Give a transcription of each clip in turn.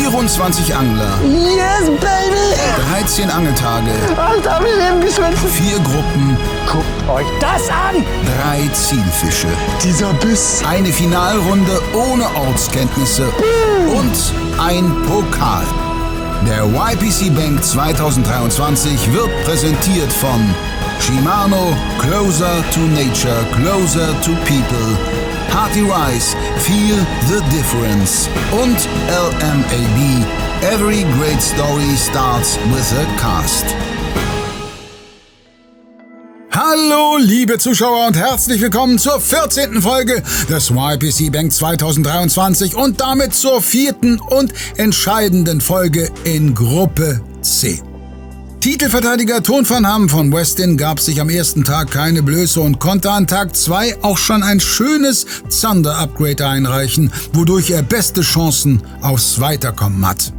24 Angler. Yes, baby! 13 Angeltage. Alter, hab ich eben geschwitzt. 4 Gruppen. Guckt euch das an! 3 Zielfische. Dieser Biss. Eine Finalrunde ohne Ortskenntnisse. Und ein Pokal. Der YPC Bank 2023 wird präsentiert von Shimano, Closer to Nature, Closer to People, Hearty Rice, Feel the Difference und LMAB, Every Great Story Starts with a Cast. Hallo liebe Zuschauer und herzlich willkommen zur 14. Folge des YPC Bank 2023 und damit zur 4. und entscheidenden Folge in Gruppe C. Titelverteidiger Ton van Ham von Westin gab sich am ersten Tag keine Blöße und konnte an Tag 2 auch schon ein schönes Zander-Upgrade einreichen, wodurch er beste Chancen aufs Weiterkommen hat.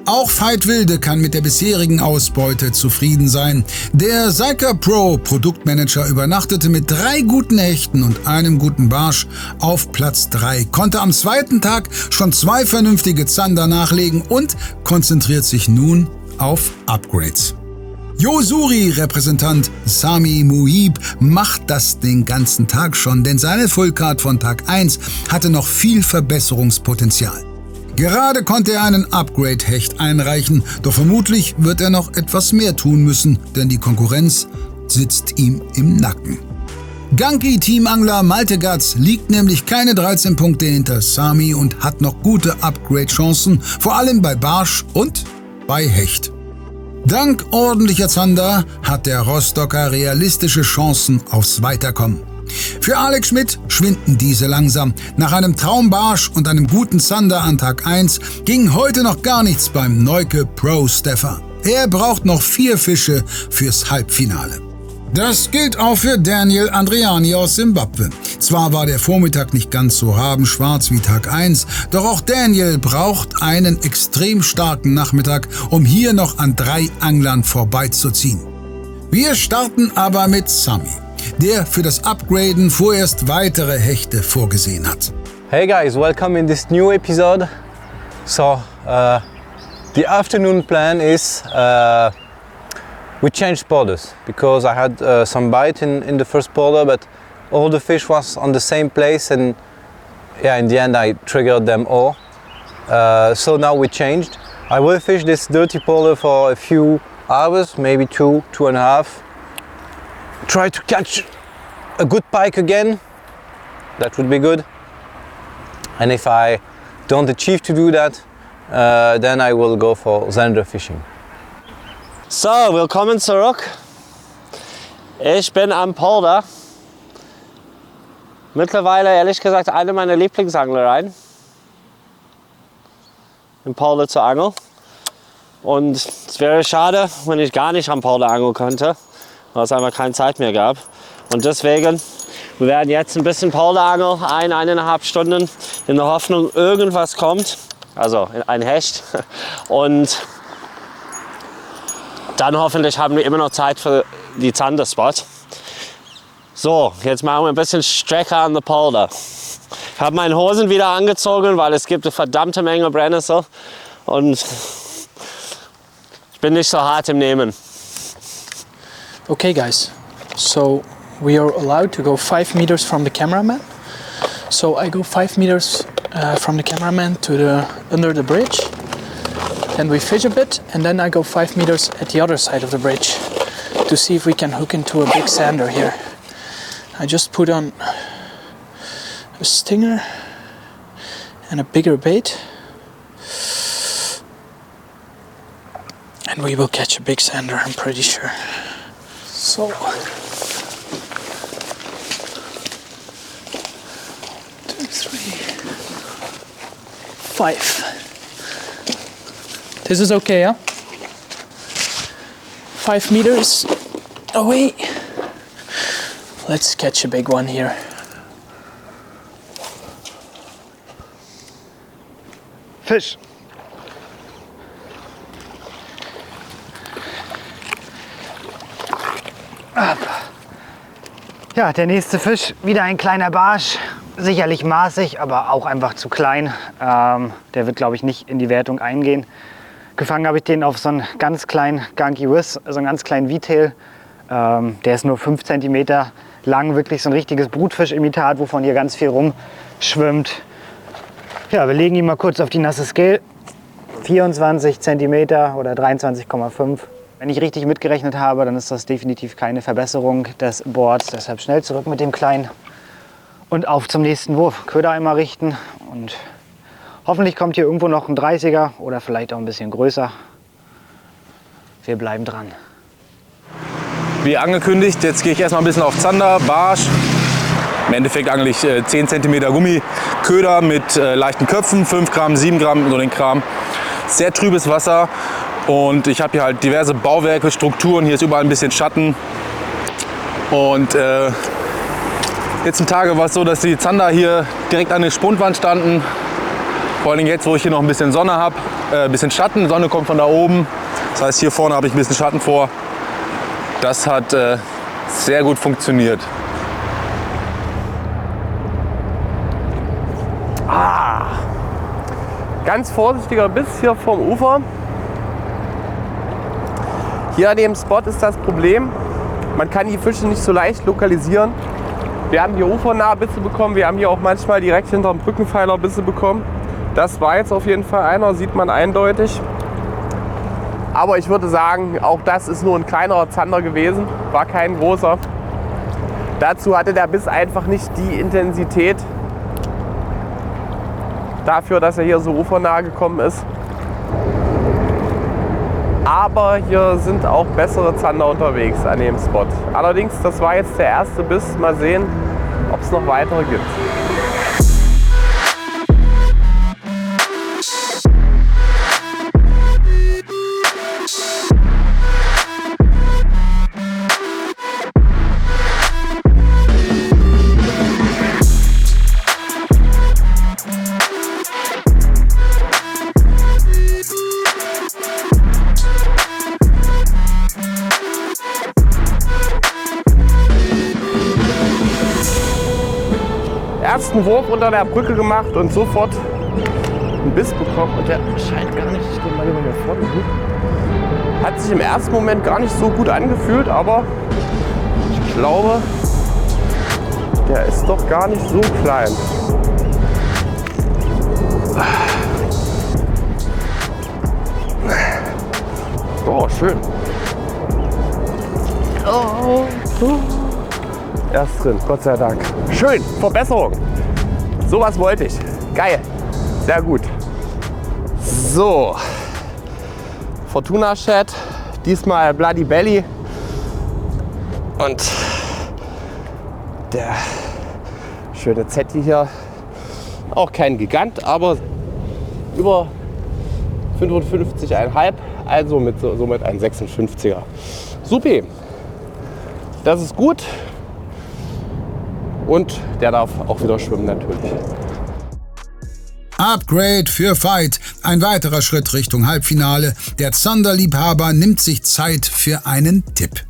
Auch Veit Wilde kann mit der bisherigen Ausbeute zufrieden sein. Der Seiker Pro Produktmanager übernachtete mit 3 guten Hechten und einem guten Barsch auf Platz 3, konnte am zweiten Tag schon 2 vernünftige Zander nachlegen und konzentriert sich nun auf Upgrades. Yosuri-Repräsentant Sami Muhib macht das den ganzen Tag schon, denn seine Fullcard von Tag 1 hatte noch viel Verbesserungspotenzial. Gerade konnte er einen Upgrade-Hecht einreichen, doch vermutlich wird er noch etwas mehr tun müssen, denn die Konkurrenz sitzt ihm im Nacken. Ganki-Teamangler Malte Gatz liegt nämlich keine 13 Punkte hinter Sami und hat noch gute Upgrade-Chancen, vor allem bei Barsch und bei Hecht. Dank ordentlicher Zander hat der Rostocker realistische Chancen aufs Weiterkommen. Für Alex Schmidt schwinden diese langsam. Nach einem Traumbarsch und einem guten Zander an Tag 1 ging heute noch gar nichts beim Neuke Pro Steffer. Er braucht noch 4 Fische fürs Halbfinale. Das gilt auch für Daniel Andriani aus Simbabwe. Zwar war der Vormittag nicht ganz so rabenschwarz wie Tag 1, doch auch Daniel braucht einen extrem starken Nachmittag, um hier noch an 3 Anglern vorbeizuziehen. Wir starten aber mit Sami, der für das Upgraden vorerst weitere Hechte vorgesehen hat. Hey guys, welcome in this new episode. So, the afternoon plan is we changed borders because I had some bite in the first border, but all the fish was on the same place, and yeah, in the end I triggered them all. So now we changed. I will fish this dirty border for a few hours, maybe 2.5. Try to catch a good pike again, that would be good. And if I don't achieve to do that, then I will go for zander fishing. So, willkommen zurück. Ich bin am Polder. Mittlerweile, ehrlich gesagt, eine meiner Lieblingsanglereien. Im Polder zu angeln. Und es wäre schade, wenn ich gar nicht am Polder angeln könnte, weil es einfach keine Zeit mehr gab. Und deswegen, wir werden jetzt ein bisschen Polder angeln, 1,5 Stunden, in der Hoffnung, irgendwas kommt. Also ein Hecht. Und dann hoffentlich haben wir immer noch Zeit für die Zanderspot. So, jetzt machen wir ein bisschen Strecke an der Polder. Ich habe meine Hosen wieder angezogen, weil es gibt eine verdammte Menge Brennnessel. Und ich bin nicht so hart im Nehmen. Okay guys, so we are allowed to go 5 meters from the cameraman. So I go 5 meters from the cameraman to under the bridge. Then we fish a bit, and then I go 5 meters at the other side of the bridge to see if we can hook into a big sander here. I just put on a stinger and a bigger bait, and we will catch a big sander, I'm pretty sure. So 2, 3, 5. This is okay, yeah? 5 meters away. Let's catch a big one here. Fisch. Ja, der nächste Fisch, wieder ein kleiner Barsch. sicherlich maßig, aber auch einfach zu klein. Der wird, glaube ich, nicht in die Wertung eingehen. Gefangen habe ich den auf so einen ganz kleinen Gunky Wiz, so einen ganz kleinen V-Tail. Der ist nur 5 cm lang, wirklich so ein richtiges Brutfischimitat, wovon hier ganz viel rumschwimmt. Ja, wir legen ihn mal kurz auf die nasse Scale. 24 cm oder 23,5. Wenn ich richtig mitgerechnet habe, dann ist das definitiv keine Verbesserung des Boards. Deshalb schnell zurück mit dem Kleinen und auf zum nächsten Wurf. Ködereimer richten und hoffentlich kommt hier irgendwo noch ein 30er oder vielleicht auch ein bisschen größer. Wir bleiben dran. Wie angekündigt, jetzt gehe ich erstmal ein bisschen auf Zander, Barsch. Im Endeffekt angel ich 10 cm Gummiköder mit leichten Köpfen, 5 Gramm, 7 Gramm, so den Kram. Sehr trübes Wasser und ich habe hier halt diverse Bauwerke, Strukturen. Hier ist überall ein bisschen Schatten. Und letzten Tage war es so, dass die Zander hier direkt an der Spundwand standen. Vor allem jetzt, wo ich hier noch ein bisschen Sonne habe, ein bisschen Schatten. Die Sonne kommt von da oben. Das heißt, hier vorne habe ich ein bisschen Schatten vor. Das hat sehr gut funktioniert. Ganz vorsichtiger Biss hier vom Ufer. Hier an dem Spot ist das Problem, man kann die Fische nicht so leicht lokalisieren. Wir haben hier ufernah Bisse bekommen, wir haben hier auch manchmal direkt hinter dem Brückenpfeiler Bisse bekommen. Das war jetzt auf jeden Fall einer, sieht man eindeutig. Aber ich würde sagen, auch das ist nur ein kleinerer Zander gewesen, war kein großer. Dazu hatte der Biss einfach nicht die Intensität dafür, dass er hier so ufernah gekommen ist. Aber hier sind auch bessere Zander unterwegs an dem Spot. Allerdings, das war jetzt der erste Biss. Mal sehen, ob es noch weitere gibt. Ersten Wurf unter der Brücke gemacht und sofort einen Biss bekommen. Und der scheint gar nicht, ich gehe mal lieber hier vorne hin. Hat sich im ersten Moment gar nicht so gut angefühlt, aber ich glaube, der ist doch gar nicht so klein. Oh, schön. Oh. Erst drin, Gott sei Dank. Schön, Verbesserung. Sowas wollte ich. Geil, sehr gut. So, Fortuna Shad, diesmal Bloody Belly. Und der schöne Zetti hier. Auch kein Gigant, aber über 55,5, also somit ein 56er. Supi, das ist gut. Und der darf auch wieder schwimmen natürlich. Upgrade für Veit. Ein weiterer Schritt Richtung Halbfinale. Der Zanderliebhaber nimmt sich Zeit für einen Tipp.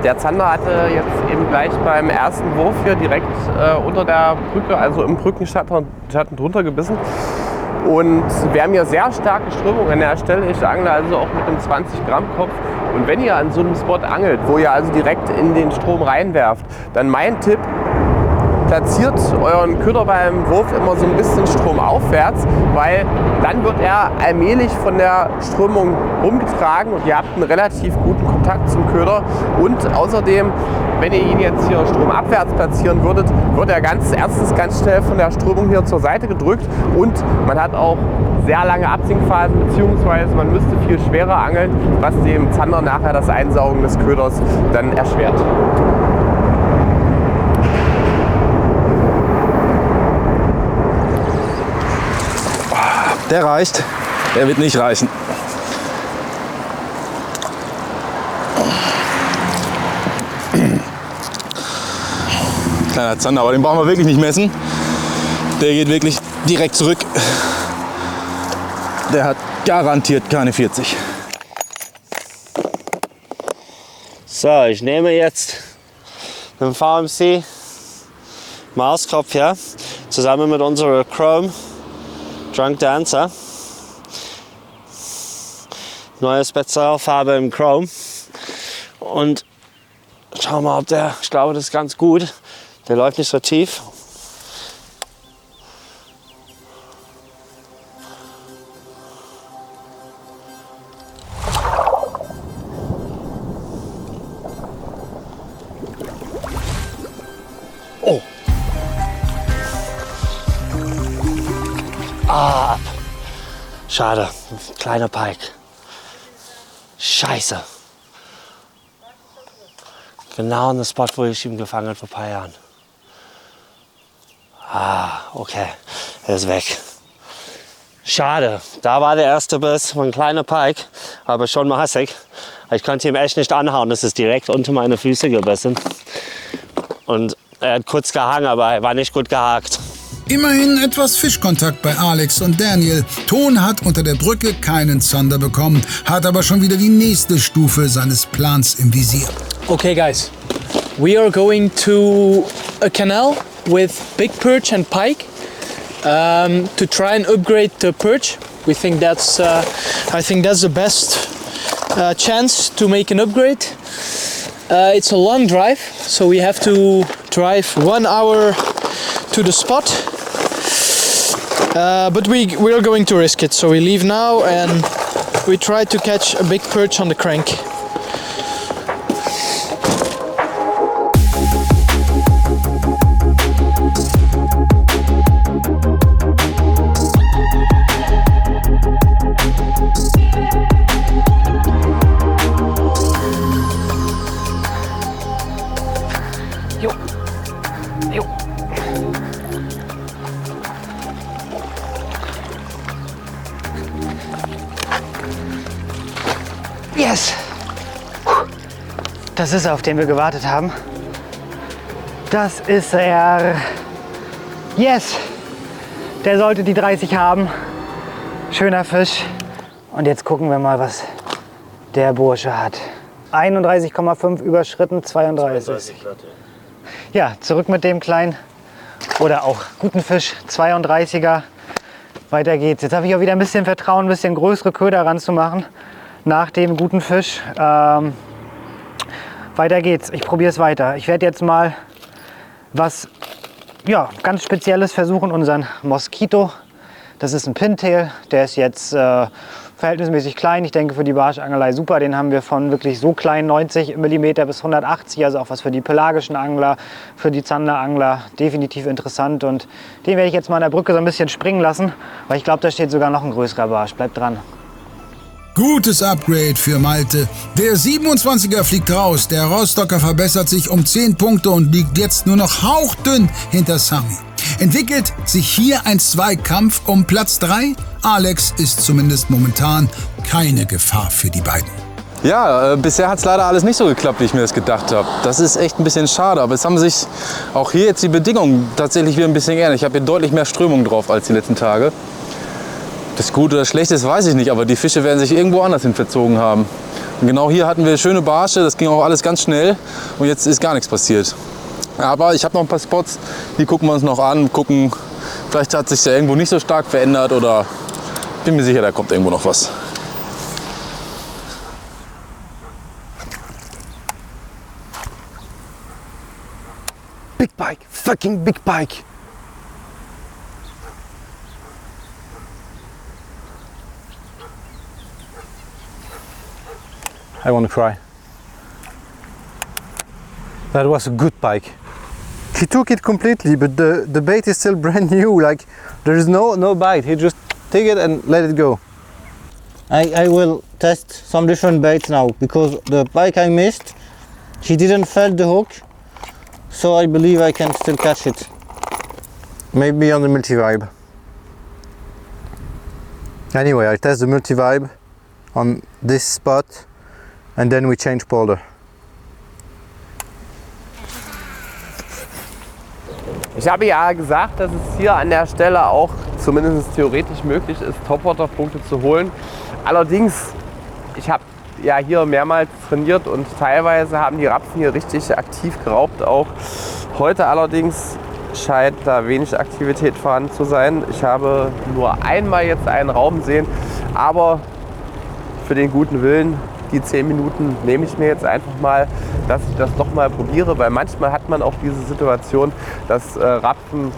Der Zander hatte jetzt eben gleich beim ersten Wurf hier direkt unter der Brücke, also im Brückenschatten drunter gebissen. Und wir haben hier sehr starke Strömung an der Stelle. Ich angle also auch mit einem 20 Gramm Kopf. Und wenn ihr an so einem Spot angelt, wo ihr also direkt in den Strom reinwerft, dann mein Tipp, platziert euren Köder beim Wurf immer so ein bisschen stromaufwärts, weil dann wird er allmählich von der Strömung rumgetragen und ihr habt einen relativ guten Kontakt zum Köder. Und außerdem, wenn ihr ihn jetzt hier stromabwärts platzieren würdet, wird er erstens ganz schnell von der Strömung hier zur Seite gedrückt und man hat auch sehr lange Absinkphasen, beziehungsweise man müsste viel schwerer angeln, was dem Zander nachher das Einsaugen des Köders dann erschwert. Der reicht, der wird nicht reichen. Kleiner Zander, aber den brauchen wir wirklich nicht messen. Der geht wirklich direkt zurück. Der hat garantiert keine 40. So, ich nehme jetzt den VMC Marskopf hier, zusammen mit unserer Chrome Drunk Dancer. Neue Spezialfarbe im Chrome. Und schauen wir mal, ob der, ich glaube, das ist ganz gut. Der läuft nicht so tief. Oh. Ah. Schade. Kleiner Pike. Scheiße. Genau an der Spot, wo ich ihn gefangen habe vor ein paar Jahren. Ah, okay. Er ist weg. Schade. Da war der erste Biss. Ein kleiner Pike, aber schon massig. Ich konnte ihm echt nicht anhauen. Das ist direkt unter meine Füße gebissen. Und er hat kurz gehangen, aber er war nicht gut gehakt. Immerhin etwas Fischkontakt bei Alex und Daniel. Ton hat unter der Brücke keinen Zander bekommen, hat aber schon wieder die nächste Stufe seines Plans im Visier. Okay guys, we are going to a canal with big perch and pike to try and upgrade the perch. We think that's, I think that's the best chance to make an upgrade. It's a long drive, so we have to drive 1 hour to the spot. But we are going to risk it, so we leave now and we try to catch a big perch on the crank. Yes! Das ist er, auf den wir gewartet haben. Das ist er. Yes! Der sollte die 30 haben. Schöner Fisch. Und jetzt gucken wir mal, was der Bursche hat. 31,5 überschritten, 32. Ja, zurück mit dem kleinen oder auch guten Fisch, 32er. Weiter geht's. Jetzt habe ich auch wieder ein bisschen Vertrauen, ein bisschen größere Köder ranzumachen. Nach dem guten Fisch. Weiter geht's. Ich probiere es weiter. Ich werde jetzt mal was ganz Spezielles versuchen. Unseren Moskito. Das ist ein Pintail. Der ist jetzt verhältnismäßig klein. Ich denke für die Barschangelei super. Den haben wir von wirklich so klein 90 mm bis 180. Also auch was für die pelagischen Angler, für die Zanderangler. Definitiv interessant. Und den werde ich jetzt mal an der Brücke so ein bisschen springen lassen. Weil ich glaube, da steht sogar noch ein größerer Barsch. Bleibt dran. Gutes Upgrade für Malte. Der 27er fliegt raus. Der Rostocker verbessert sich um 10 Punkte und liegt jetzt nur noch hauchdünn hinter Sami. Entwickelt sich hier ein Zweikampf um Platz 3? Alex ist zumindest momentan keine Gefahr für die beiden. Ja, bisher hat es leider alles nicht so geklappt, wie ich mir das gedacht habe. Das ist echt ein bisschen schade, aber es haben sich auch hier jetzt die Bedingungen tatsächlich wieder ein bisschen geändert. Ich habe hier deutlich mehr Strömung drauf als die letzten Tage. Das Gute oder Schlechte, das weiß ich nicht, aber die Fische werden sich irgendwo anders hin verzogen haben. Und genau hier hatten wir schöne Barsche, das ging auch alles ganz schnell und jetzt ist gar nichts passiert. Aber ich habe noch ein paar Spots, die gucken wir uns noch an, gucken, vielleicht hat sich ja irgendwo nicht so stark verändert oder bin mir sicher, da kommt irgendwo noch was. Big Pike, fucking Big Pike. I want to cry. That was a good pike. He took it completely, but the bait is still brand new. Like there is No bite, he just take it and let it go. I will test some different baits now because the pike I missed, he didn't felt the hook, so I believe I can still catch it. maybe on the multi-vibe. Anyway, I test the multi-vibe on this spot and then we change polder. Ich habe ja gesagt, dass es hier an der Stelle auch zumindest theoretisch möglich ist, Topwater-Punkte zu holen. Allerdings, ich habe ja hier mehrmals trainiert und teilweise haben die Rapsen hier richtig aktiv geraubt auch. Heute allerdings scheint da wenig Aktivität vorhanden zu sein. Ich habe nur einmal jetzt einen Raum gesehen, aber für den guten Willen, die 10 Minuten nehme ich mir jetzt einfach mal, dass ich das doch mal probiere, weil manchmal hat man auch diese Situation, dass Rapfen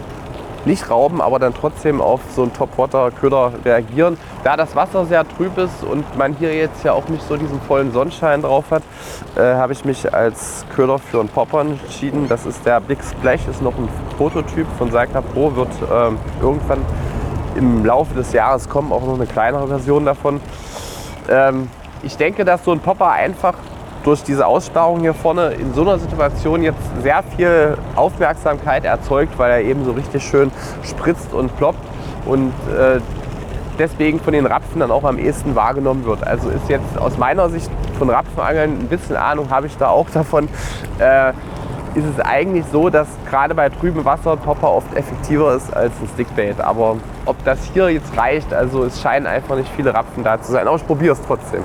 nicht rauben, aber dann trotzdem auf so einen Topwater-Köder reagieren. Da das Wasser sehr trüb ist und man hier jetzt ja auch nicht so diesen vollen Sonnenschein drauf hat, habe ich mich als Köder für einen Popper entschieden. Das ist der Big Splash, ist noch ein Prototyp von Seika Pro, wird irgendwann im Laufe des Jahres kommen, auch noch eine kleinere Version davon. Ich denke, dass so ein Popper einfach durch diese Aussparung hier vorne in so einer Situation jetzt sehr viel Aufmerksamkeit erzeugt, weil er eben so richtig schön spritzt und ploppt und deswegen von den Rapfen dann auch am ehesten wahrgenommen wird. Also ist jetzt aus meiner Sicht von Rapfenangeln ein bisschen Ahnung habe ich da auch davon, ist es eigentlich so, dass gerade bei trübem Wasser ein Popper oft effektiver ist als ein Stickbait. Aber ob das hier jetzt reicht, also es scheinen einfach nicht viele Rapfen da zu sein, aber ich probiere es trotzdem.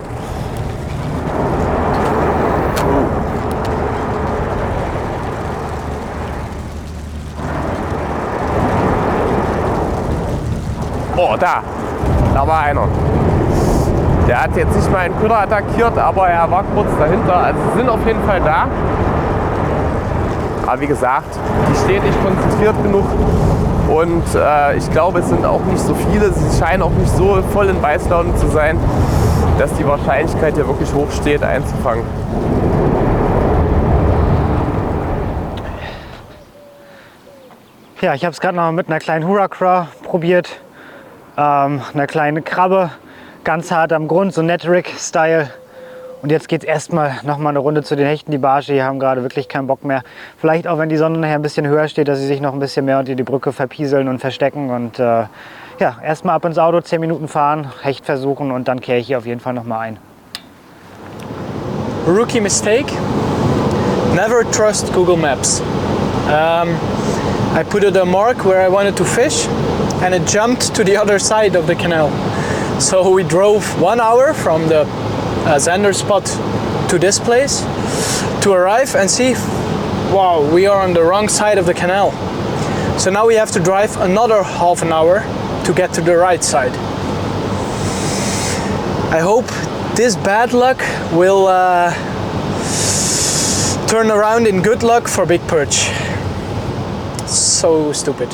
Oh, da war einer. Der hat jetzt nicht meinen Köder attackiert, aber er war kurz dahinter. Also sie sind auf jeden Fall da. Aber wie gesagt, die stehen nicht konzentriert genug. Und ich glaube, es sind auch nicht so viele. Sie scheinen auch nicht so voll in Beißlaune zu sein, dass die Wahrscheinlichkeit hier wirklich hoch steht, einzufangen. Ja, ich habe es gerade noch mit einer kleinen Hurra-Craw probiert. Eine kleine Krabbe, ganz hart am Grund, so Net-Rig-Style. Und jetzt geht es erstmal noch mal eine Runde zu den Hechten. Die Barsche hier haben gerade wirklich keinen Bock mehr. Vielleicht auch, wenn die Sonne nachher ein bisschen höher steht, dass sie sich noch ein bisschen mehr unter die Brücke verpieseln und verstecken. Und ja, erstmal ab ins Auto, 10 Minuten fahren, Hecht versuchen und dann kehre ich hier auf jeden Fall noch mal ein. Rookie mistake. Never trust Google Maps. I put a mark where I wanted to fish and it jumped to the other side of the canal. So we drove 1 hour from the Zander spot to this place to arrive and see, wow, we are on the wrong side of the canal. So now we have to drive another half an hour to get to the right side. I hope this bad luck will turn around in good luck for big perch. So stupid.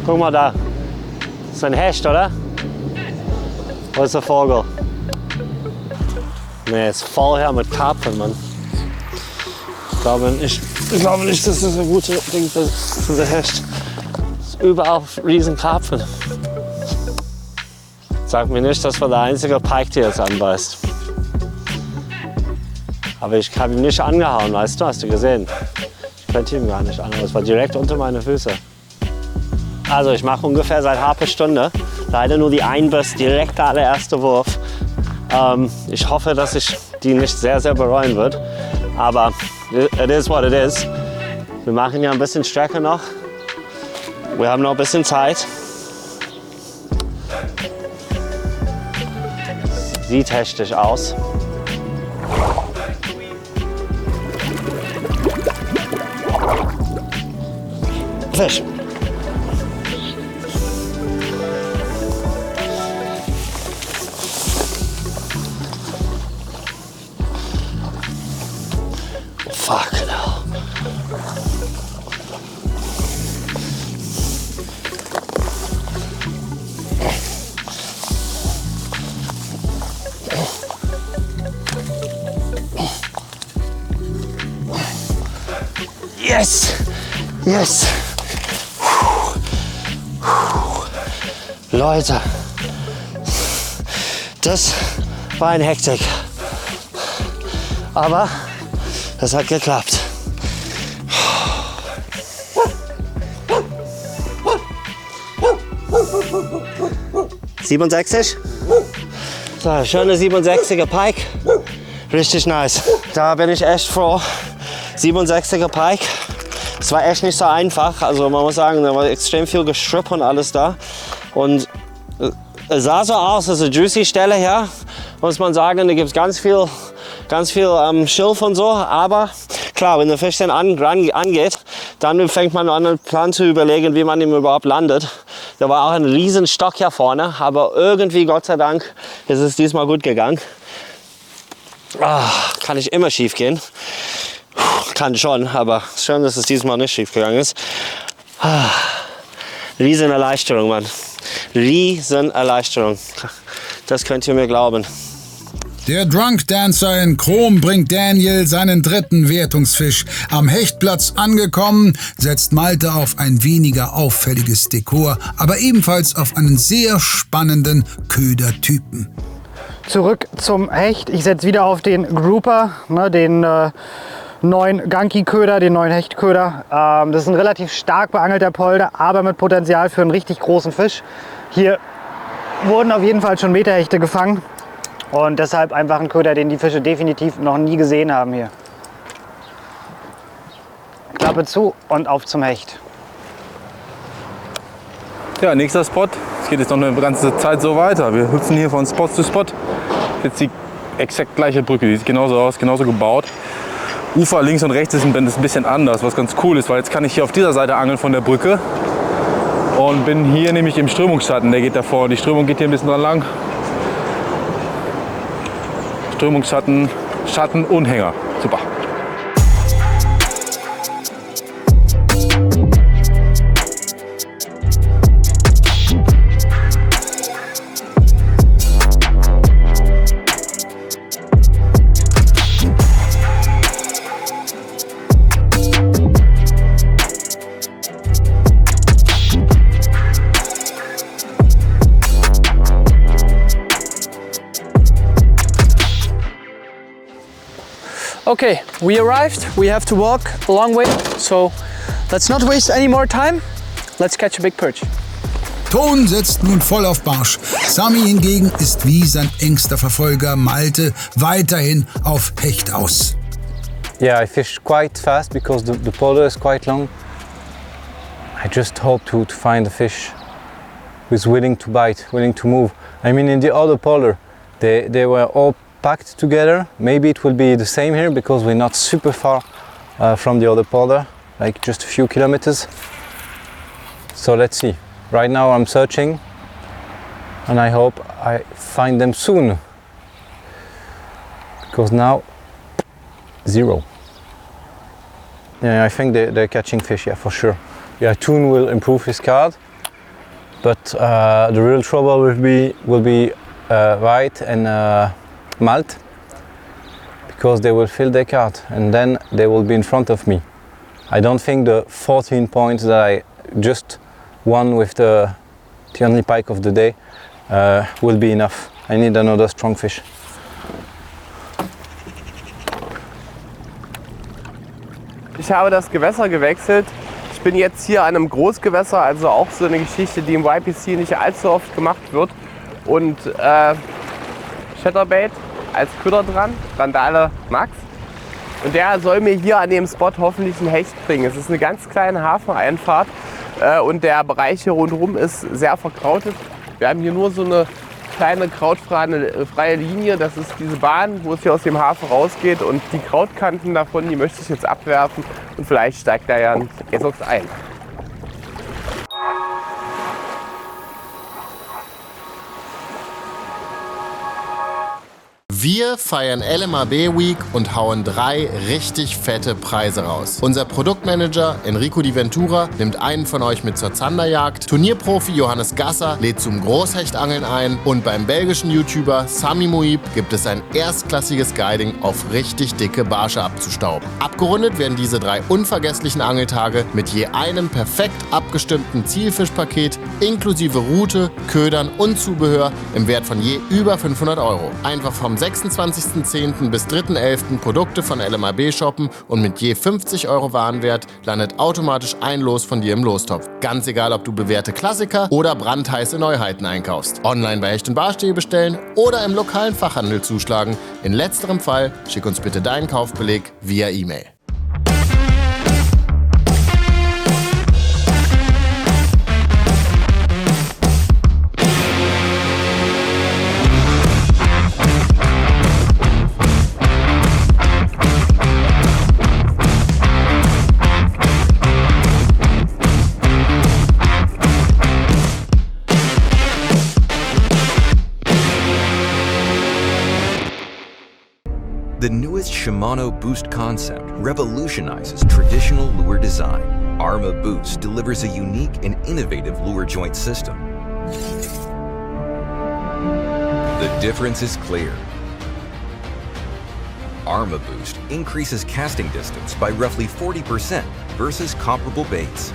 Guck mal da. Das ist ein Hecht, oder? Wo ist der Vogel? Ne, ist voll her mit Karpfen, Mann. Ich glaube nicht, dass das ein gutes Ding ist für den Hecht. Das ist überall riesen Karpfen. Sag mir nicht, dass wir der einzige Pike, der jetzt anbeißt. Aber ich habe ihn nicht angehauen, weißt du? Hast du gesehen? Ich könnte ihn gar nicht anhauen. Das war direkt unter meine Füße. Also ich mache ungefähr seit halbe Stunde. Leider nur die Einbiss, direkt der allererste Wurf. Ich hoffe, dass ich die nicht sehr, sehr bereuen wird. Aber it is what it is. Wir machen ja ein bisschen Strecke noch. Wir haben noch ein bisschen Zeit. Sieht hechtig aus. Fisch. Fuck hell. Yes! Yes! Leute, das war eine Hektik. Aber das hat geklappt. $67? So, schöne 67er Pike. Richtig nice. Da bin ich echt froh. 67er Pike. Es war echt nicht so einfach. Also man muss sagen, da war extrem viel Gestrüpp und alles da. Und es sah so aus, dass eine juicy Stelle hier, muss man sagen, da gibt es ganz viel Schilf und so. Aber klar, wenn der Fisch dann angeht, Dann fängt man an, einen Plan zu überlegen, wie man ihn überhaupt landet. Da war auch ein riesen Stock hier vorne, aber irgendwie, Gott sei Dank, ist es diesmal gut gegangen. Kann ich immer schief gehen. Kann schon, aber schön, dass es diesmal nicht schief gegangen ist. Riesen Erleichterung, Mann. Riesen Erleichterung. Das könnt ihr mir glauben. Der Drunk Dancer in Chrom bringt Daniel seinen dritten Wertungsfisch. Am Hechtplatz angekommen, setzt Malte auf ein weniger auffälliges Dekor, aber ebenfalls auf einen sehr spannenden Ködertypen. Zurück zum Hecht. Ich setze wieder auf den Grouper, ne, den neuen Ganki-Köder, den neuen Hechtköder. Das ist ein relativ stark beangelter Polder, aber mit Potenzial für einen richtig großen Fisch. Hier wurden auf jeden Fall schon Meterhechte gefangen und deshalb einfach ein Köder, den die Fische definitiv noch nie gesehen haben hier. Klappe zu und auf zum Hecht. Ja, nächster Spot. Es geht jetzt noch eine ganze Zeit so weiter. Wir hüpfen hier von Spot zu Spot. Jetzt die exakt gleiche Brücke, die sieht genauso aus, genauso gebaut. Ufer links und rechts ist ein bisschen anders, was ganz cool ist, weil jetzt kann ich hier auf dieser Seite angeln von der Brücke und bin hier nämlich im Strömungsschatten, der geht davor. Die Strömung geht hier ein bisschen dran lang. Strömungsschatten, Schatten und Hänger. Super. Okay, we arrived. We have to walk a long way, so let's not waste any more time. Let's catch a big perch. Ton setzt nun voll auf Barsch. Sami hingegen ist wie sein engster Verfolger Malte weiterhin auf Hecht aus. Yeah, I fish quite fast because the polder is quite long. I just hope to find a fish who's willing to bite, willing to move. I mean, in the other polder, they were all packed together. Maybe it will be the same here because we're not super far from the other polder, like just a few kilometers. So let's see. Right now I'm searching and I hope I find them soon. Because now, zero. Yeah, I think they're catching fish, yeah, for sure. Yeah, Toon will improve his card, but the real trouble will be White and Malt, because they will fill their cart and then they will be in front of me. I don't think the 14 points that I just won with the only pike of the day will be enough. I need another strong fish. Ich habe das Gewässer gewechselt. Ich bin jetzt hier an einem Großgewässer, also auch so eine Geschichte, die im YPC nicht allzu oft gemacht wird. Und Chatterbait als Köder dran, Randale Max. Und der soll mir hier an dem Spot hoffentlich einen Hecht bringen. Es ist eine ganz kleine Hafeneinfahrt und der Bereich hier rundherum ist sehr verkrautet. Wir haben hier nur so eine kleine krautfreie Linie. Das ist diese Bahn, wo es hier aus dem Hafen rausgeht. Und die Krautkanten davon, die möchte ich jetzt abwerfen. Und vielleicht steigt da ja ein Esox ein. Wir feiern LMAB Week und hauen 3 richtig fette Preise raus. Unser Produktmanager Enrico Di Ventura nimmt einen von euch mit zur Zanderjagd, Turnierprofi Johannes Gasser lädt zum Großhechtangeln ein und beim belgischen YouTuber Sami Muib gibt es ein erstklassiges Guiding auf richtig dicke Barsche abzustauben. Abgerundet werden diese 3 unvergesslichen Angeltage mit je einem perfekt abgestimmten Zielfischpaket inklusive Route, Ködern und Zubehör im Wert von je über 500 €. Einfach vom 26.10. bis 3.11. Produkte von LMAB shoppen und mit je 50 € Warenwert landet automatisch ein Los von dir im Lostopf. Ganz egal, ob du bewährte Klassiker oder brandheiße Neuheiten einkaufst. Online bei Hecht & Barsch.de bestellen oder im lokalen Fachhandel zuschlagen. In letzterem Fall schick uns bitte deinen Kaufbeleg via E-Mail. The newest Shimano Boost concept revolutionizes traditional lure design. Arma Boost delivers a unique and innovative lure joint system. The difference is clear. Arma Boost increases casting distance by roughly 40% versus comparable baits.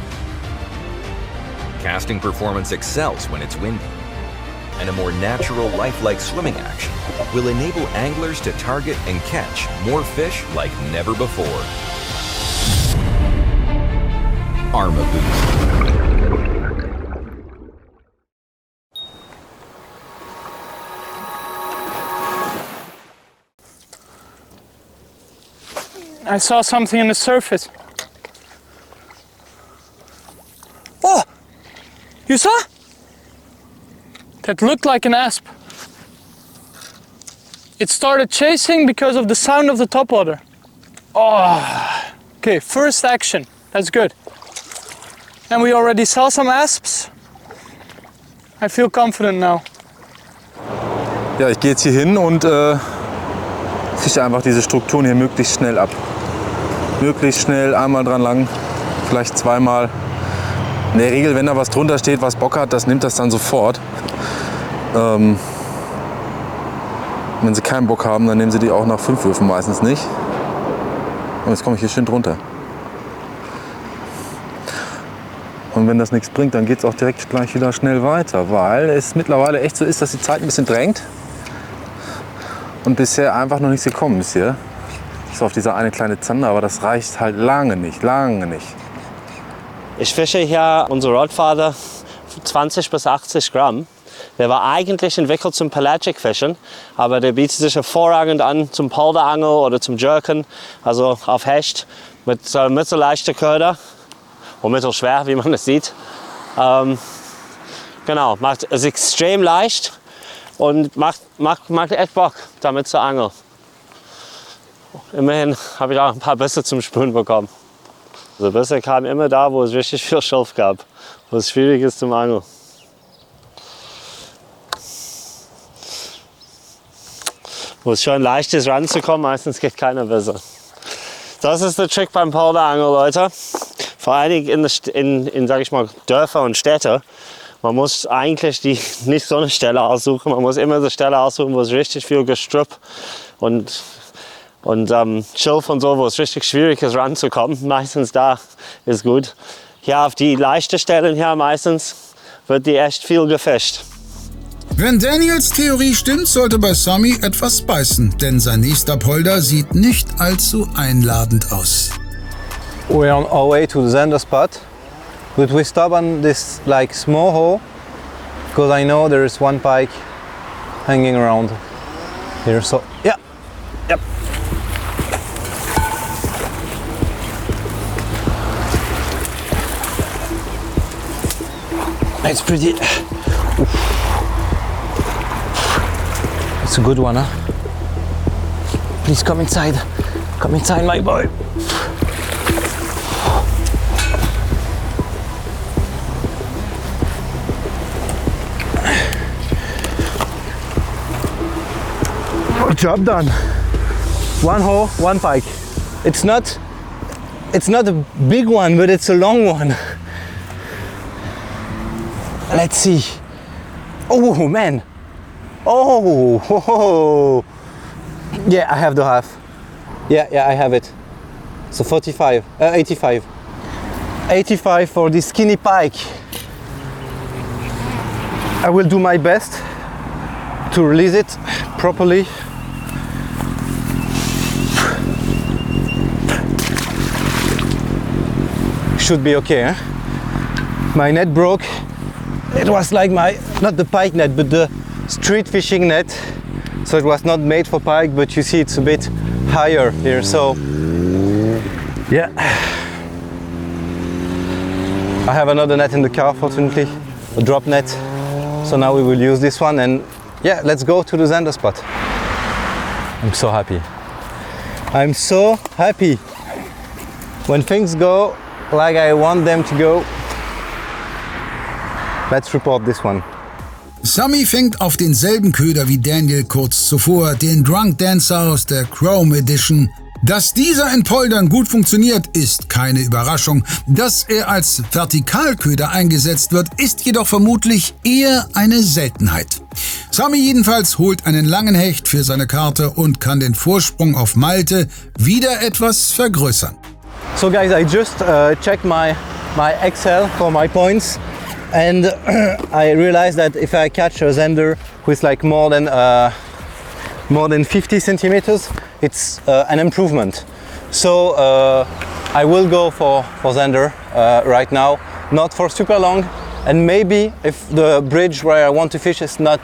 Casting performance excels when it's windy, and a more natural, lifelike swimming action will enable anglers to target and catch more fish like never before. Arma Boost. I saw something on the surface. Oh! You saw? That looked like an asp. It started chasing because of the sound of the topwater. Oh! Okay, first action. That's good. And we already saw some asps. I feel confident now. Ja, ich gehe jetzt hier hin und fische einfach diese Strukturen hier möglichst schnell ab. Möglichst schnell, einmal dran lang, vielleicht zweimal. In der Regel, wenn da was drunter steht, was Bock hat, das nimmt das dann sofort. Wenn sie keinen Bock haben, dann nehmen sie die auch nach 5 Würfen meistens nicht. Und jetzt komme ich hier schön drunter. Und wenn das nichts bringt, dann geht es auch direkt gleich wieder schnell weiter, weil es mittlerweile echt so ist, dass die Zeit ein bisschen drängt. Und bisher einfach noch nichts gekommen ist hier. So auf dieser eine kleine Zander, aber das reicht halt lange nicht, lange nicht. Ich fische hier unsere Rotfader 20 bis 80 Gramm. Der war eigentlich entwickelt zum Pelagic Fischen, aber der bietet sich hervorragend an zum Polderangel oder zum Jerken, also auf Hecht mit mittelleichter Köder und mittelschwer, wie man es sieht. Genau, ist extrem leicht und macht echt Bock, damit zu angeln. Immerhin habe ich auch ein paar Bisse zum Spüren bekommen. Also Bisse kamen immer da, wo es richtig viel Schilf gab, wo es schwierig ist zum Angeln. Wo es schon leicht ist ranzukommen, meistens geht keiner Bisse. Das ist der Trick beim Polderangeln, Leute. Vor allen Dingen in sag ich mal, Dörfer und Städte. Man muss eigentlich nicht so eine Stelle aussuchen, man muss immer eine Stelle aussuchen, wo es richtig viel Gestrüpp und Schilf und so, wo es richtig schwierig ist ranzukommen. Meistens da ist gut. Hier auf die leichten Stellen hier meistens wird die echt viel gefischt. Wenn Daniels Theorie stimmt, sollte bei Sammy etwas beißen, denn sein nächster Polder sieht nicht allzu einladend aus. We're on our way to the Zander spot, but we stop on this like small hole because I know there is one pike hanging around here. So yeah, yep. It's pretty. It's a good one, huh? Please come inside. Come inside, my boy. Job done. One hole, one pike. It's not a big one, but it's a long one. Let's see. Oh man. Oh. Yeah, I have the half. Yeah, I have it. So 85, 85. 85 for this skinny pike. I will do my best to release it properly. Should be okay, huh? My net broke. It was like not the pike net, but the street fishing net. So it was not made for pike, but you see it's a bit higher here. So yeah. I have another net in the car, fortunately, a drop net. So now we will use this one and yeah, let's go to the Zander spot. I'm so happy. I'm so happy. When things go like I want them to go, let's report this one. Sammy fängt auf denselben Köder wie Daniel kurz zuvor, den Drunk Dancer aus der Chrome Edition. Dass dieser in Poldern gut funktioniert, ist keine Überraschung. Dass er als Vertikalköder eingesetzt wird, ist jedoch vermutlich eher eine Seltenheit. Sammy jedenfalls holt einen langen Hecht für seine Karte und kann den Vorsprung auf Malte wieder etwas vergrößern. So guys, I just checked my Excel for my points, and I realized that if I catch a Zander with like more than 50 centimeters, it's an improvement. So I will go for Zander right now, not for super long, and maybe if the bridge where I want to fish is not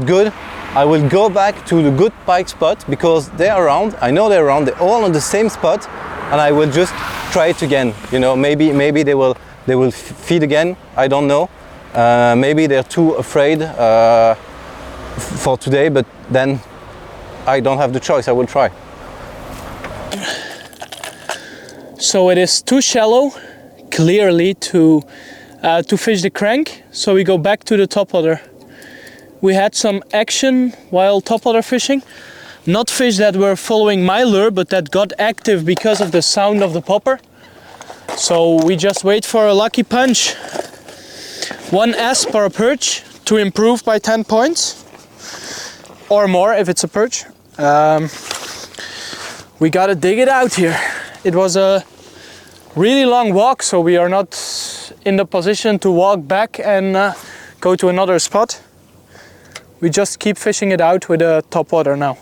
good, I will go back to the good pike spot because they're around. I know they're around. They're all on the same spot, and I will just try it again. You know, maybe they will feed again. I don't know. Maybe they're too afraid for today, but then I don't have the choice. I will try. So it is too shallow, clearly, to fish the crank. So we go back to the topwater. We had some action while topwater fishing. Not fish that were following my lure, but that got active because of the sound of the popper. So we just wait for a lucky punch. One asp or a perch to improve by 10 points. Or more if it's a perch. We gotta dig it out here. It was a really long walk, so we are not in the position to walk back and go to another spot. We just keep fishing it out with a topwater now.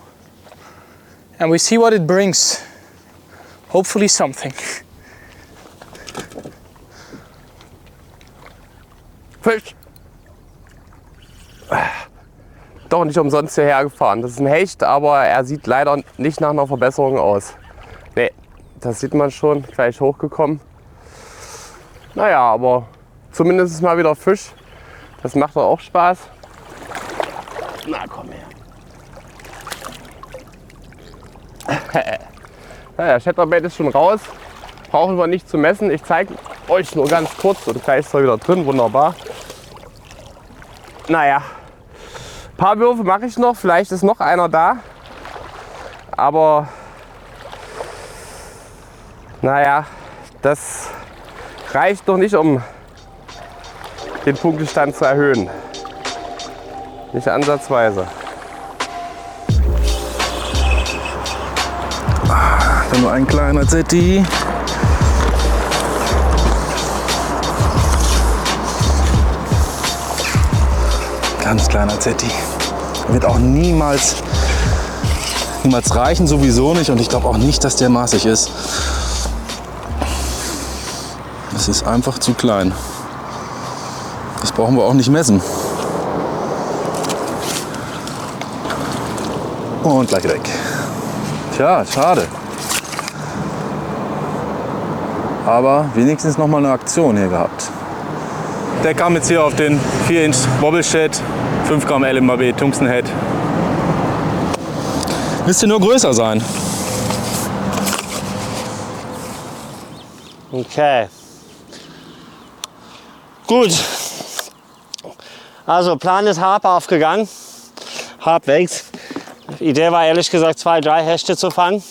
And we see what it brings. Hopefully something. Fisch! Doch nicht umsonst hierher gefahren. Das ist ein Hecht, aber er sieht leider nicht nach einer Verbesserung aus. Nee, das sieht man schon, gleich hochgekommen. Naja, aber zumindest mal wieder Fisch. Das macht doch auch Spaß. Na komm her. Naja, Chatterbait ist schon raus. Brauchen wir nicht zu messen. Ich zeige euch nur ganz kurz und gleich ist er wieder drin. Wunderbar. Naja, ein paar Würfe mache ich noch. Vielleicht ist noch einer da. Aber naja, das reicht noch nicht, um den Punktestand zu erhöhen. Nicht ansatzweise. Dann nur ein kleiner Zetti. Ganz kleiner Zetti. Wird auch niemals reichen, sowieso nicht. Und ich glaube auch nicht, dass der maßig ist. Das ist einfach zu klein. Das brauchen wir auch nicht messen. Und gleich weg. Tja, schade. Aber wenigstens noch mal eine Aktion hier gehabt. Der kam jetzt hier auf den 4-Inch Wobbleshed, 5 Gramm LMAB Tungsten Head. Müsste nur größer sein. Okay. Gut. Also Plan ist halb aufgegangen. Halbwegs. Die Idee war ehrlich gesagt 2, 3 Hechte zu fangen.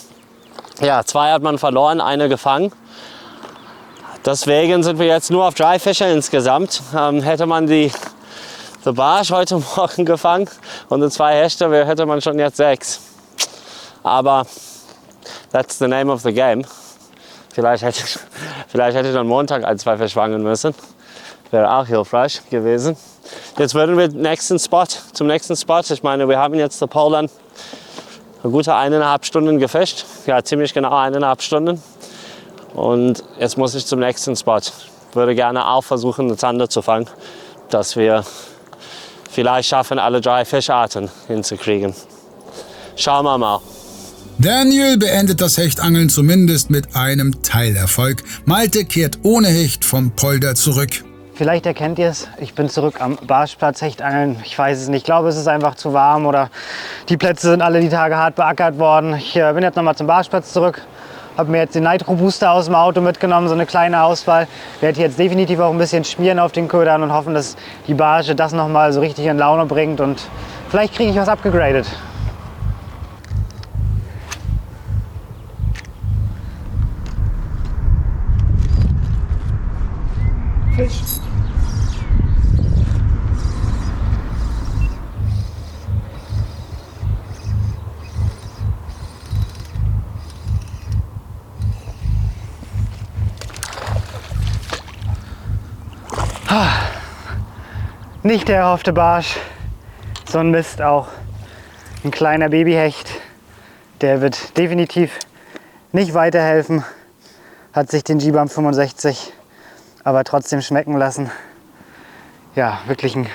Ja, 2 hat man verloren, eine gefangen. Deswegen sind wir jetzt nur auf 3 Fische insgesamt. Hätte man die Barsch heute Morgen gefangen und die 2 Hechte, hätte man schon jetzt 6. Aber that's the name of the game. Vielleicht hätte ich am Montag 1, 2 Fische fangen müssen. Wäre auch hilfreich gewesen. Jetzt würden wir zum nächsten Spot. Ich meine, wir haben jetzt der Poland eine gute 1,5 Stunden gefischt. Ja, ziemlich genau 1,5 Stunden. Und jetzt muss ich zum nächsten Spot. Ich würde gerne auch versuchen, eine Zander zu fangen, dass wir vielleicht schaffen, alle 3 Fischarten hinzukriegen. Schauen wir mal. Daniel beendet das Hechtangeln zumindest mit einem Teilerfolg. Malte kehrt ohne Hecht vom Polder zurück. Vielleicht erkennt ihr es, ich bin zurück am Barschplatz Hechtangeln. Ich weiß es nicht, ich glaube, es ist einfach zu warm oder die Plätze sind alle die Tage hart beackert worden. Ich bin jetzt nochmal zum Barschplatz zurück Habe mir jetzt den Nitro Booster aus dem Auto mitgenommen, so eine kleine Auswahl. Werde jetzt definitiv auch ein bisschen schmieren auf den Ködern und hoffen, dass die Barge das nochmal so richtig in Laune bringt und vielleicht kriege ich was abgegradet. Fisch. Nicht der erhoffte Barsch, so ein Mist auch. Ein kleiner Babyhecht, der wird definitiv nicht weiterhelfen. Hat sich den G-Bump 65 aber trotzdem schmecken lassen. Ja, wirklich ein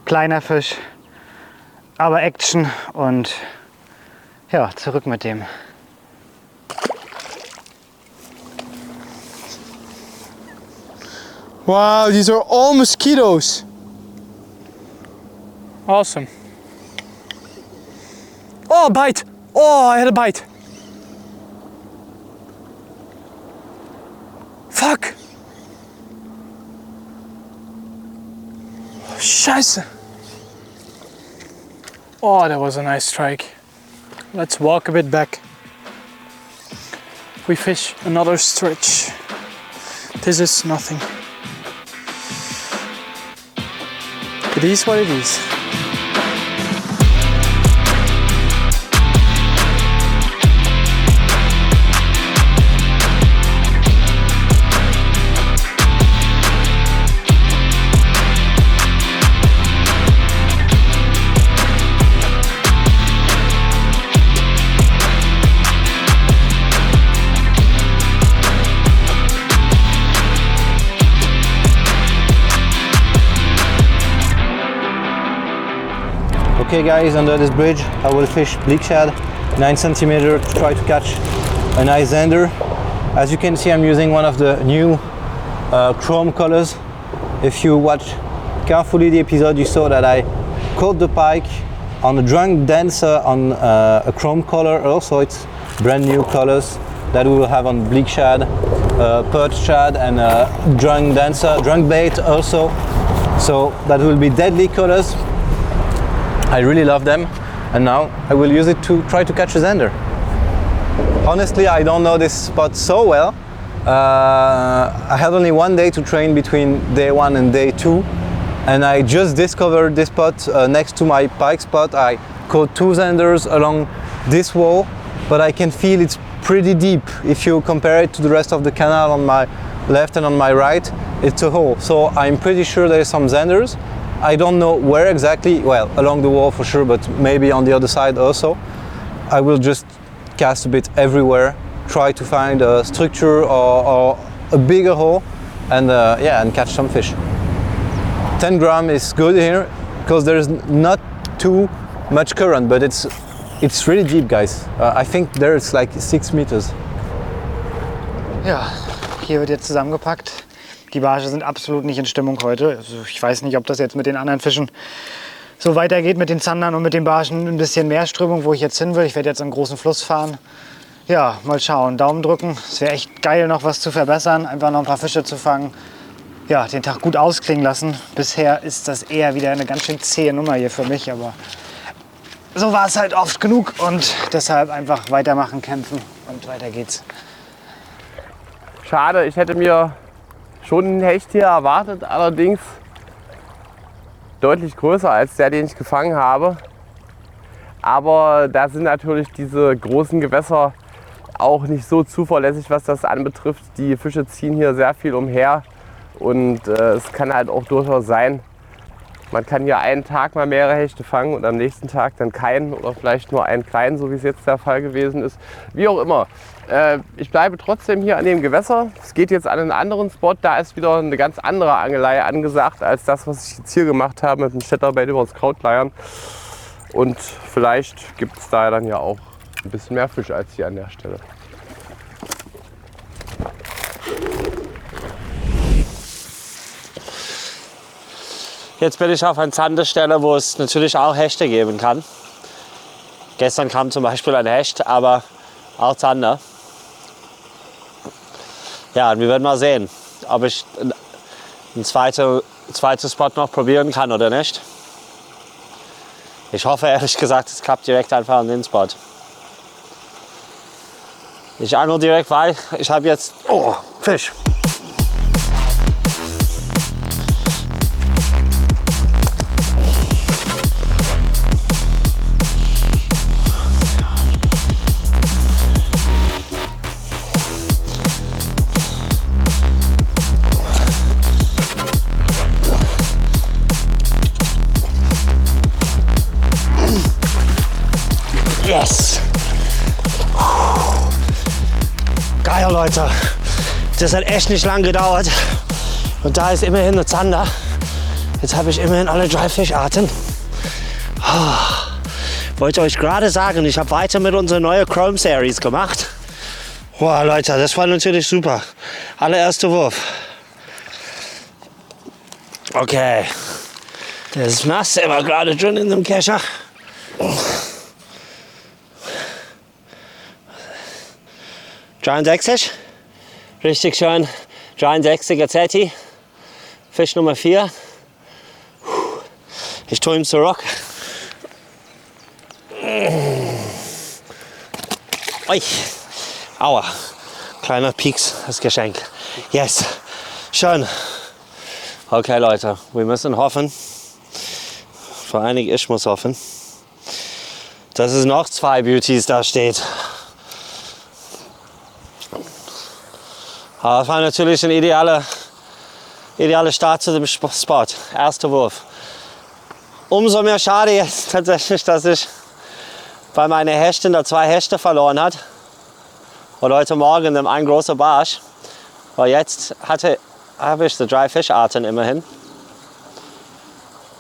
kleiner Fisch, aber Action und ja, zurück mit dem. Wow, these are all mosquitoes. Awesome. Oh, bite! Oh, I had a bite. Fuck! Scheiße! Oh, that was a nice strike. Let's walk a bit back. We fish another stretch. This is nothing. It is what it is. Okay guys, under this bridge I will fish bleak shad, 9 cm, to try to catch a nice zander. As you can see, I'm using one of the new chrome colors. If you watch carefully the episode, you saw that I caught the pike on a drunk dancer on a chrome color. Also, it's brand new colors that we will have on bleak shad, perch shad and drunk dancer, drunk bait also. So that will be deadly colors. I really love them, and now I will use it to try to catch a zander. Honestly, I don't know this spot so well. I had only one day to train between day 1 and day 2, and I just discovered this spot next to my pike spot. I caught 2 zanders along this wall, but I can feel it's pretty deep. If you compare it to the rest of the canal on my left and on my right, it's a hole. So I'm pretty sure there's some zanders. I don't know where exactly, well, along the wall for sure, but maybe on the other side also. I will just cast a bit everywhere, try to find a structure or a bigger hole, and yeah, and catch some fish. 10 gram is good here because there's not too much current, but it's really deep, guys. I think there's like 6 meters. Ja, hier wird jetzt zusammengepackt. Die Barsche sind absolut nicht in Stimmung heute. Also ich weiß nicht, ob das jetzt mit den anderen Fischen so weitergeht, mit den Zandern und mit den Barschen. Ein bisschen mehr Strömung, wo ich jetzt hin will. Ich werde jetzt einen großen Fluss fahren. Ja, mal schauen, Daumen drücken. Es wäre echt geil, noch was zu verbessern, einfach noch ein paar Fische zu fangen. Ja, den Tag gut ausklingen lassen. Bisher ist das eher wieder eine ganz schön zähe Nummer hier für mich, aber so war es halt oft genug und deshalb einfach weitermachen, kämpfen und weiter geht's. Schade, ich hätte mir schon einen Hecht hier erwartet, allerdings deutlich größer als der, den ich gefangen habe. Aber da sind natürlich diese großen Gewässer auch nicht so zuverlässig, was das anbetrifft. Die Fische ziehen hier sehr viel umher und es kann halt auch durchaus sein, man kann hier einen Tag mal mehrere Hechte fangen und am nächsten Tag dann keinen oder vielleicht nur einen kleinen, so wie es jetzt der Fall gewesen ist. Wie auch immer. Ich bleibe trotzdem hier an dem Gewässer. Es geht jetzt an einen anderen Spot. Da ist wieder eine ganz andere Angelei angesagt als das, was ich jetzt hier gemacht habe mit dem Chatterbait über das Krautleiern. Und vielleicht gibt es da dann ja auch ein bisschen mehr Fisch als hier an der Stelle. Jetzt bin ich auf einer Zanderstelle, wo es natürlich auch Hechte geben kann. Gestern kam zum Beispiel ein Hecht, aber auch Zander. Ja, und wir werden mal sehen, ob ich einen zweiten Spot noch probieren kann oder nicht. Ich hoffe ehrlich gesagt, es klappt direkt einfach an den Spot. Ich angel direkt, weil ich habe jetzt... Oh, Fisch! Yes! Geil, Leute. Das hat echt nicht lang gedauert. Und da ist immerhin eine Zander. Jetzt habe ich immerhin alle 3 Fischarten. Wollte euch gerade sagen, ich habe weiter mit unserer neuen Chrome Series gemacht. Boah, Leute, das war natürlich super. Allererster Wurf. Okay. Der ist nass, der war gerade schon in dem Kescher. 63, richtig schön, 63er Zeti, Fisch Nummer 4. Ich tue ihn zurück. Ui. Aua, kleiner Pieks, das Geschenk. Yes, schön. Okay Leute, wir müssen hoffen, vor allen Dingen ich muss hoffen, dass es noch 2 Beauties da steht. Aber das war natürlich ein idealer Start zu dem Spot. Erster Wurf. Umso mehr schade jetzt tatsächlich, dass ich bei meinen Hechten da 2 Hechte verloren hat. Und heute Morgen ein großer Barsch. Weil jetzt habe ich die 3 Fischarten immerhin.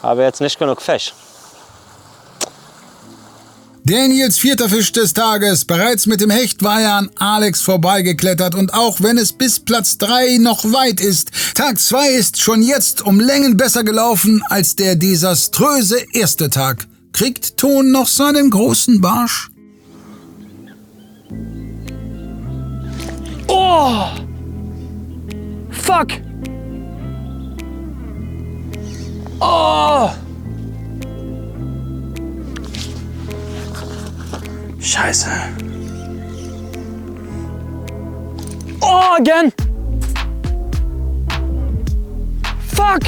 Aber jetzt nicht genug Fisch. Daniels 4. Fisch des Tages. Bereits mit dem Hecht war er an Alex vorbeigeklettert und auch wenn es bis Platz 3 noch weit ist, Tag 2 ist schon jetzt um Längen besser gelaufen als der desaströse erste Tag. Kriegt Ton noch seinen großen Barsch? Oh! Fuck! Oh! Scheiße. Oh, again! Fuck!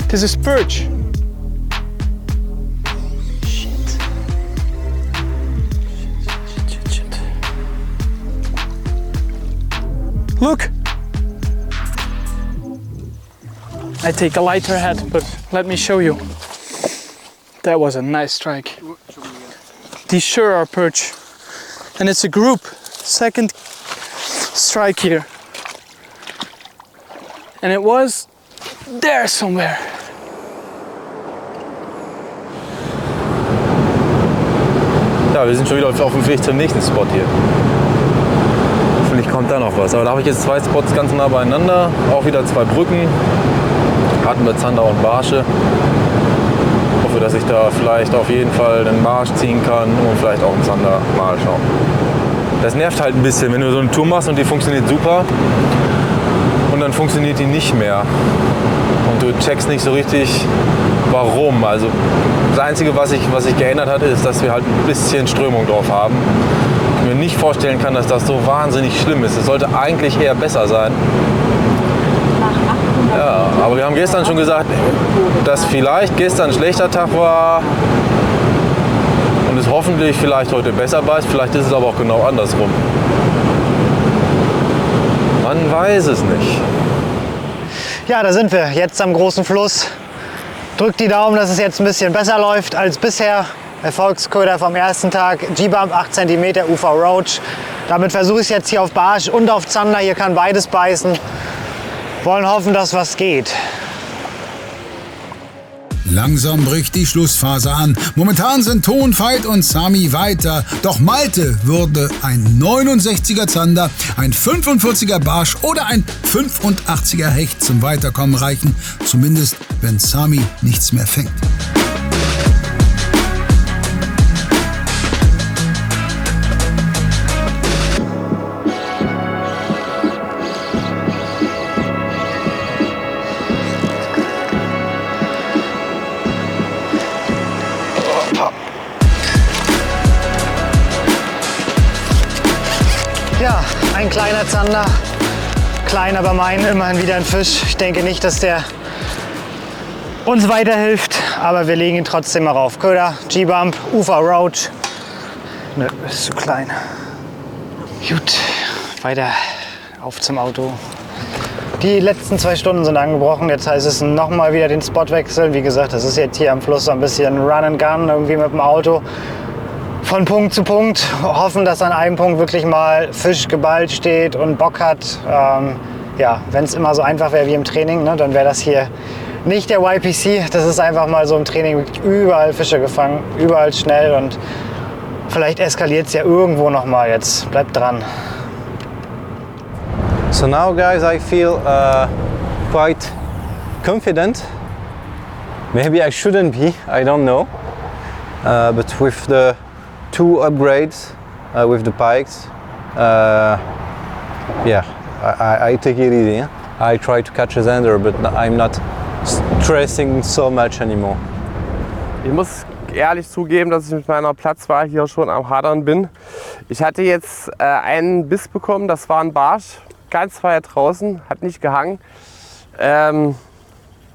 This is perch. Shit. Look! I take a lighter head, but let me show you. That was a nice strike. These sure are perch. And it's a group. Second strike here. And it was there somewhere. Ja, wir sind schon wieder auf dem Weg zum nächsten Spot hier. Hoffentlich kommt da noch was. Aber da habe ich jetzt 2 Spots ganz nah beieinander. Auch wieder 2 Brücken. Hatten wir Zander und Barsche. Ich hoffe, dass ich da vielleicht auf jeden Fall einen Barsch ziehen kann und vielleicht auch einen Zander. Mal schauen. Das nervt halt ein bisschen, wenn du so eine Tour machst und die funktioniert super und dann funktioniert die nicht mehr. Und du checkst nicht so richtig, warum. Also das Einzige, was sich geändert hat, ist, dass wir halt ein bisschen Strömung drauf haben. Ich mir nicht vorstellen kann, dass das so wahnsinnig schlimm ist. Es sollte eigentlich eher besser sein. Ja, aber wir haben gestern schon gesagt, dass vielleicht gestern ein schlechter Tag war und es hoffentlich vielleicht heute besser beißt. Vielleicht ist es aber auch genau andersrum. Man weiß es nicht. Ja, da sind wir jetzt am großen Fluss. Drückt die Daumen, dass es jetzt ein bisschen besser läuft als bisher. Erfolgsköder vom ersten Tag, G-Bump 8 cm UV Roach. Damit versuche ich es jetzt hier auf Barsch und auf Zander. Hier kann beides beißen. Wollen hoffen, dass was geht. Langsam bricht die Schlussphase an. Momentan sind Ton, Veit und Sami weiter. Doch Malte würde ein 69er Zander, ein 45er Barsch oder ein 85er Hecht zum Weiterkommen reichen. Zumindest, wenn Sami nichts mehr fängt. ein kleiner Zander. Klein, aber mein, immerhin wieder ein Fisch. Ich denke nicht, dass der uns weiterhilft, aber wir legen ihn trotzdem mal rauf. Köder, G-Bump, Ufer Roach. Nö, ist zu klein. Gut, weiter auf zum Auto. Die letzten 2 Stunden sind angebrochen. Jetzt heißt es nochmal wieder den Spot wechseln. Wie gesagt, das ist jetzt hier am Fluss so ein bisschen Run and Gun irgendwie mit dem Auto. Von Punkt zu Punkt. Hoffen, dass an einem Punkt wirklich mal Fisch geballt steht und Bock hat. Ja, wenn es immer so einfach wäre wie im Training, ne, dann wäre das hier nicht der YPC. Das ist einfach mal so im Training überall Fische gefangen, überall schnell und vielleicht eskaliert es ja irgendwo noch mal jetzt. Bleibt dran. So now, guys, I feel quite confident. Maybe I shouldn't be, I don't know. But with the 2 upgrades, with the pikes, yeah, I take it easy. I try to catch a zander, but I'm not stressing so much anymore. Ich muss ehrlich zugeben, dass ich mit meiner Platzwahl hier schon am Hadern bin. Ich hatte jetzt einen Biss bekommen, das war ein Barsch, ganz weit draußen, hat nicht gehangen.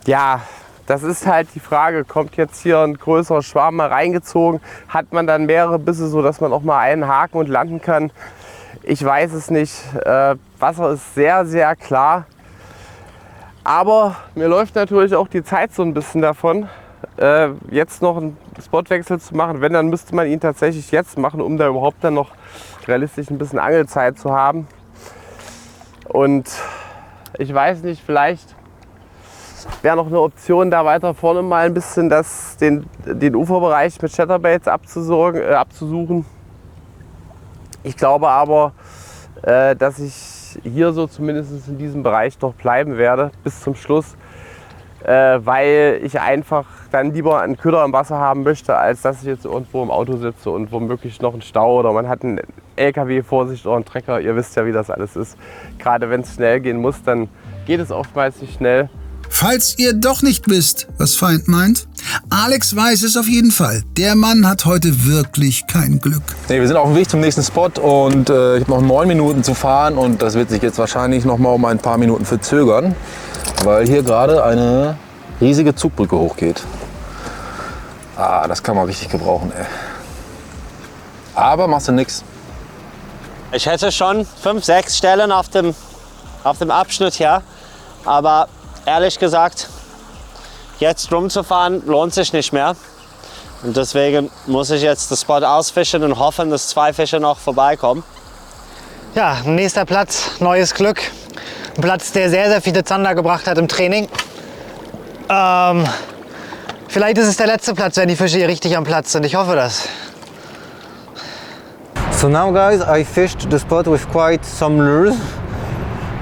Ja, das ist halt die Frage, kommt jetzt hier ein größerer Schwarm mal reingezogen, hat man dann mehrere Bisse, sodass man auch mal einen haken und landen kann? Ich weiß es nicht. Wasser ist sehr, sehr klar. Aber mir läuft natürlich auch die Zeit so ein bisschen davon, jetzt noch einen Spotwechsel zu machen. Wenn, dann müsste man ihn tatsächlich jetzt machen, um da überhaupt dann noch realistisch ein bisschen Angelzeit zu haben. Und ich weiß nicht, vielleicht wäre noch eine Option, da weiter vorne mal ein bisschen den Uferbereich mit Chatterbaits abzusuchen. Ich glaube aber, dass ich hier so zumindest in diesem Bereich doch bleiben werde bis zum Schluss, weil ich einfach dann lieber einen Köder im Wasser haben möchte, als dass ich jetzt irgendwo im Auto sitze und womöglich noch einen Stau oder man hat einen LKW vor sich oder einen Trecker. Ihr wisst ja, wie das alles ist. Gerade wenn es schnell gehen muss, dann geht es oftmals nicht schnell. Falls ihr doch nicht wisst, was Feind meint, Alex weiß es auf jeden Fall. Der Mann hat heute wirklich kein Glück. Nee, wir sind auf dem Weg zum nächsten Spot und ich habe noch 9 Minuten zu fahren und das wird sich jetzt wahrscheinlich noch mal um ein paar Minuten verzögern, weil hier gerade eine riesige Zugbrücke hochgeht. Ah, das kann man richtig gebrauchen, ey. Aber machst du nix. Ich hätte schon 5, 6 Stellen auf dem Abschnitt hier, aber ehrlich gesagt, jetzt rumzufahren lohnt sich nicht mehr. Und deswegen muss ich jetzt den Spot ausfischen und hoffen, dass 2 Fische noch vorbeikommen. Ja, nächster Platz, neues Glück. Ein Platz, der sehr, sehr viele Zander gebracht hat im Training. Vielleicht ist es der letzte Platz, wenn die Fische hier richtig am Platz sind. Ich hoffe das. So now, guys, I fished the spot with quite some lures,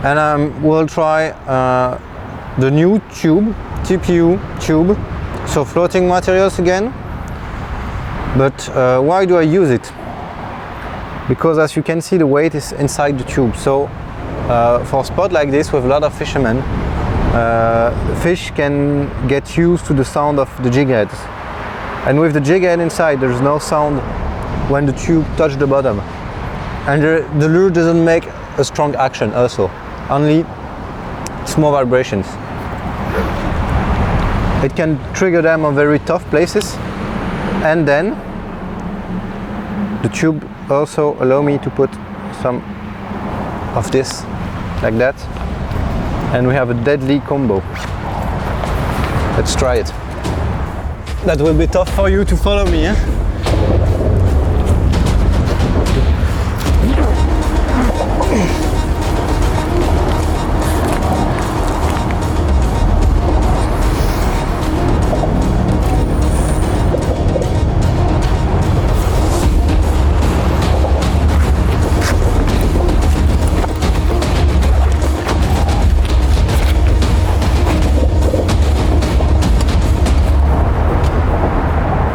and I will try the new tube, TPU tube, so floating materials again. But why do I use it? Because as you can see, the weight is inside the tube. So for a spot like this with a lot of fishermen, fish can get used to the sound of the jig heads. And with the jig head inside, there's no sound when the tube touches the bottom. And the lure doesn't make a strong action also, only small vibrations. It can trigger them on very tough places, and then the tube also allow me to put some of this like that, and we have a deadly combo. Let's try it. That will be tough for you to follow me, eh?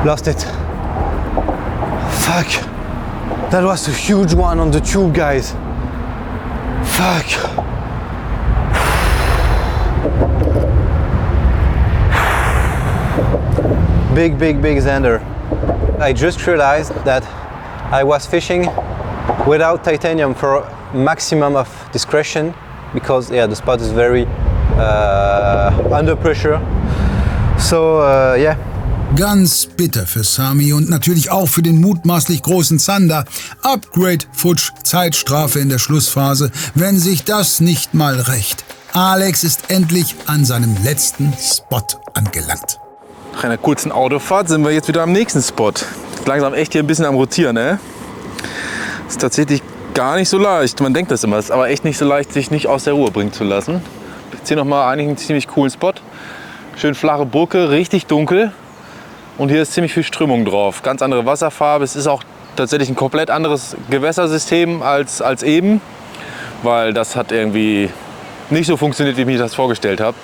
Lost it. Fuck. That was a huge one on the tube, guys. Fuck. Big, big, big zander. I just realized that I was fishing without titanium for maximum of discretion because the spot is very under pressure. So yeah. Ganz bitter für Sami und natürlich auch für den mutmaßlich großen Zander. Upgrade futsch, Zeitstrafe in der Schlussphase, wenn sich das nicht mal rächt. Alex ist endlich an seinem letzten Spot angelangt. Nach einer kurzen Autofahrt sind wir jetzt wieder am nächsten Spot. Langsam echt hier ein bisschen am Rotieren, ne? Ist tatsächlich gar nicht so leicht. Man denkt das immer, ist aber echt nicht so leicht, sich nicht aus der Ruhe bringen zu lassen. Jetzt hier nochmal eigentlich einen ziemlich coolen Spot. Schön flache Brücke, richtig dunkel. Und hier ist ziemlich viel Strömung drauf. Ganz andere Wasserfarbe. Es ist auch tatsächlich ein komplett anderes Gewässersystem als eben. Weil das hat irgendwie nicht so funktioniert, wie ich mir das vorgestellt habe.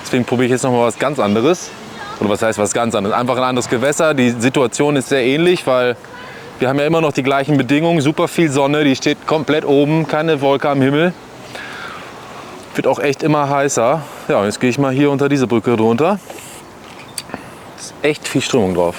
Deswegen probiere ich jetzt nochmal was ganz anderes. Oder was heißt was ganz anderes? Einfach ein anderes Gewässer. Die Situation ist sehr ähnlich, weil wir haben ja immer noch die gleichen Bedingungen. Super viel Sonne, die steht komplett oben, keine Wolke am Himmel. Wird auch echt immer heißer. Ja, und jetzt gehe ich mal hier unter diese Brücke drunter. Ist echt viel Strömung drauf.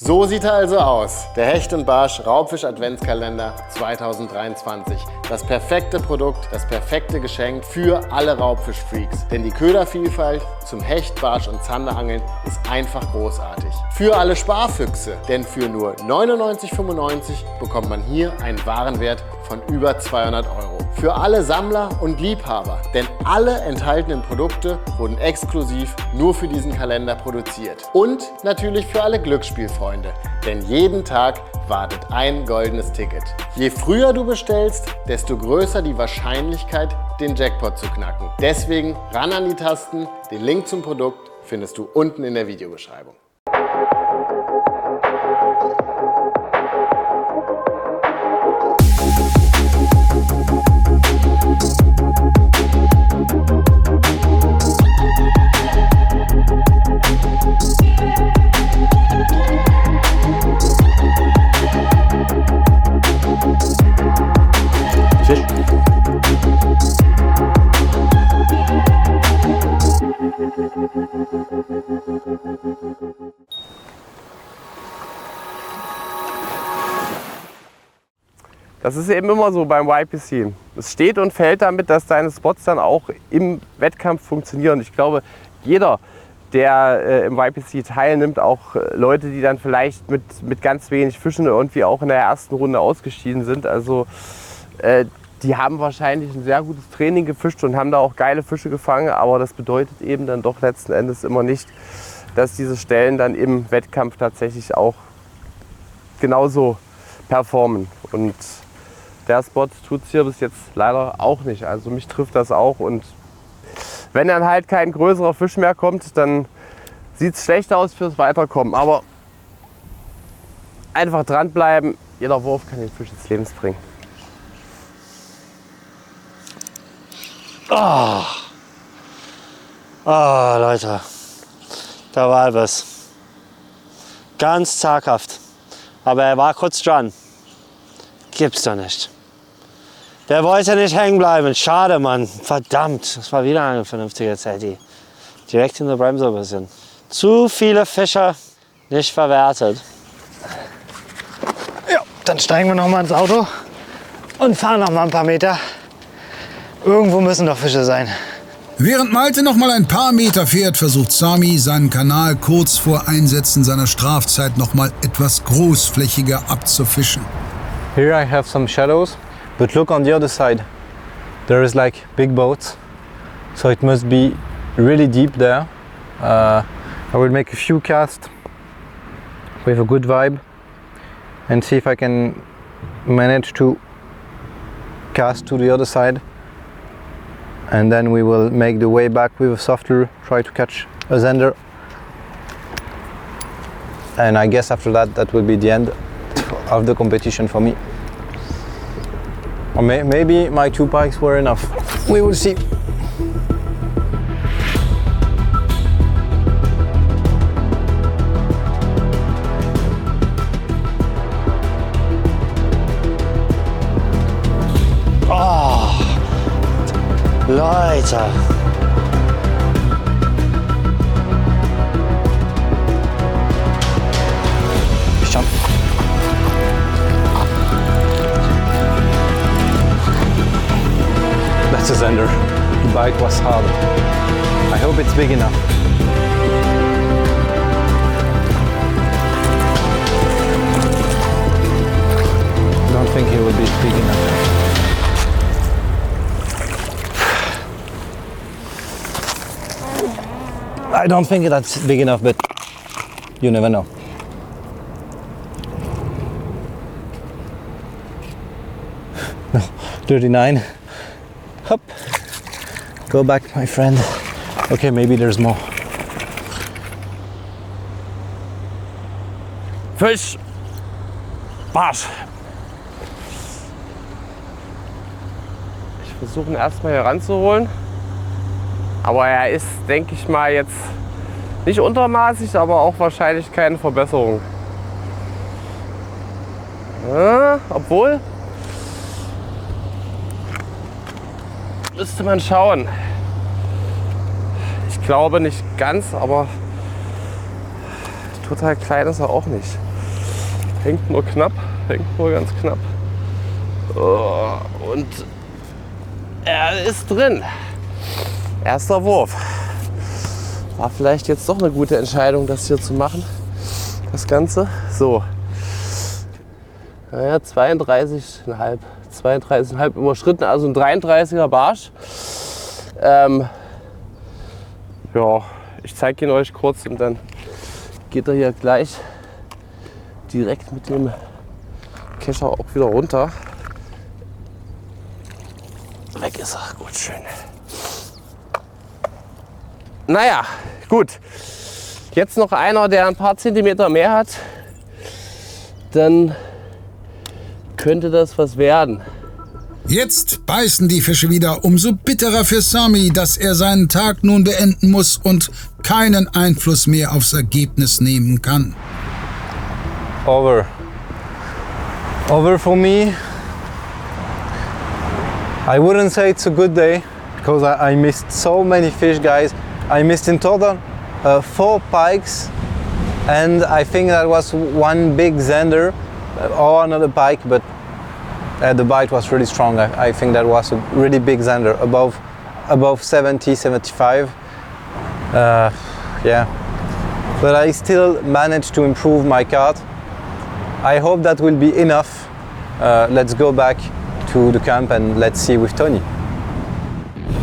So sieht er also aus, der Hecht und Barsch Raubfisch Adventskalender 2023. Das perfekte Produkt, das perfekte Geschenk für alle Raubfischfreaks. Denn die Ködervielfalt zum Hecht, Barsch und Zanderangeln ist einfach großartig. Für alle Sparfüchse, denn für nur 99,95 € bekommt man hier einen Warenwert von über 200 €. Für alle Sammler und Liebhaber, denn alle enthaltenen Produkte wurden exklusiv nur für diesen Kalender produziert. Und natürlich für alle Glücksspielfreunde, denn jeden Tag wartet ein goldenes Ticket. Je früher du bestellst, desto größer die Wahrscheinlichkeit, den Jackpot zu knacken. Deswegen ran an die Tasten, den Link zum Produkt findest du unten in der Videobeschreibung. Das ist eben immer so beim YPC. Es steht und fällt damit, dass deine Spots dann auch im Wettkampf funktionieren. Ich glaube, jeder, der im YPC teilnimmt, auch Leute, die dann vielleicht mit ganz wenig Fischen irgendwie auch in der ersten Runde ausgeschieden sind, also die haben wahrscheinlich ein sehr gutes Training gefischt und haben da auch geile Fische gefangen, aber das bedeutet eben dann doch letzten Endes immer nicht, dass diese Stellen dann im Wettkampf tatsächlich auch genauso performen. Und der Spot tut es hier bis jetzt leider auch nicht. Also mich trifft das auch. Und wenn dann halt kein größerer Fisch mehr kommt, dann sieht es schlecht aus fürs Weiterkommen. Aber einfach dranbleiben. Jeder Wurf kann den Fisch ins Leben bringen. Oh, Leute, da war etwas. Ganz zaghaft. Aber er war kurz dran. Gibt's doch nicht. Der wollte nicht hängen bleiben. Schade, Mann. Verdammt. Das war wieder eine vernünftige Zeit. Direkt in der Bremse ein bisschen. Zu viele Fischer nicht verwertet. Ja, dann steigen wir noch mal ins Auto und fahren noch mal ein paar Meter. Irgendwo müssen doch Fische sein. Während Malte noch mal ein paar Meter fährt, versucht Sami, seinen Kanal kurz vor Einsetzen seiner Strafzeit noch mal etwas großflächiger abzufischen. Here I have some shadows, but look on the other side. There is like big boats, so it must be really deep there. I will make a few casts with a good vibe and see if I can manage to cast to the other side, and then we will make the way back with a soft lure, try to catch a zander, and I guess after that, that will be the end of the competition for me. Or maybe my 2 pikes were enough. We will see. Leute. Jump. That's a zander. The bite was hard. I hope it's big enough. Don't think it will be big enough. I don't think that's big enough, but you never know. No, 39. Hop. Go back, my friend. Okay, maybe there's more. Fisch! Barsch! Ich versuche ihn erstmal hier ranzuholen. Aber er ist, denke ich mal, jetzt nicht untermaßig, aber auch wahrscheinlich keine Verbesserung. Ja, obwohl, müsste man schauen. Ich glaube nicht ganz, aber total klein ist er auch nicht. Hängt nur knapp, hängt nur ganz knapp. Oh, und er ist drin. Erster Wurf. War vielleicht jetzt doch eine gute Entscheidung, das hier zu machen. Das Ganze. So. Naja, 32,5 überschritten, also ein 33er Barsch. Ja, ich zeige ihn euch kurz und dann geht er hier gleich direkt mit dem Kescher auch wieder runter. Weg ist er, gut, schön. Naja, gut. Jetzt noch einer, der ein paar Zentimeter mehr hat. Dann könnte das was werden. Jetzt beißen die Fische wieder, umso bitterer für Sami, dass er seinen Tag nun beenden muss und keinen Einfluss mehr aufs Ergebnis nehmen kann. Over for me. I wouldn't say it's a good day because I missed so many fish, guys. I missed in total 4 pikes, and I think that was 1 big zander or another pike, but the bite was really strong. I think that was a really big zander, above 70, 75. Yeah, but I still managed to improve my card. I hope that will be enough. Let's go back to the camp and let's see with Tony.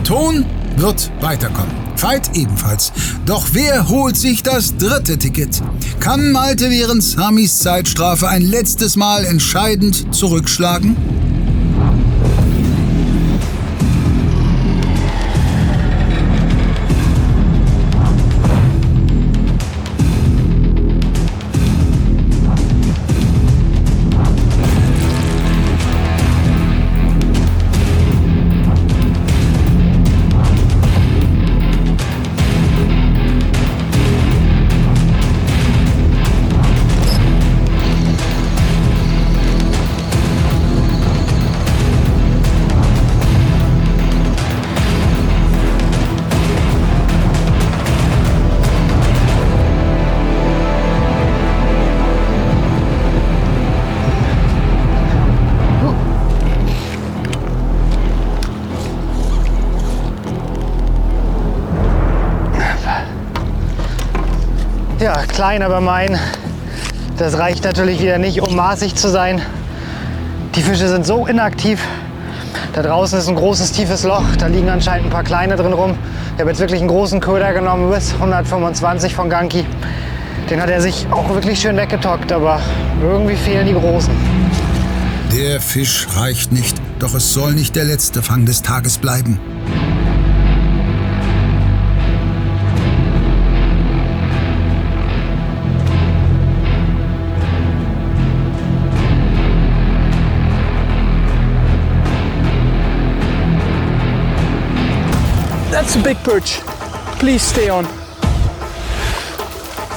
Ton wird weiterkommen. Veit ebenfalls. Doch wer holt sich das 3. Ticket? Kann Malte während Samis Zeitstrafe ein letztes Mal entscheidend zurückschlagen? Ja, klein, aber mein. Das reicht natürlich wieder nicht, um maßig zu sein. Die Fische sind so inaktiv. Da draußen ist ein großes, tiefes Loch. Da liegen anscheinend ein paar kleine drin rum. Ich habe jetzt wirklich einen großen Köder genommen, bis 125 von Ganki. Den hat er sich auch wirklich schön weggetockt, aber irgendwie fehlen die Großen. Der Fisch reicht nicht, doch es soll nicht der letzte Fang des Tages bleiben. That's a big perch. Please stay on.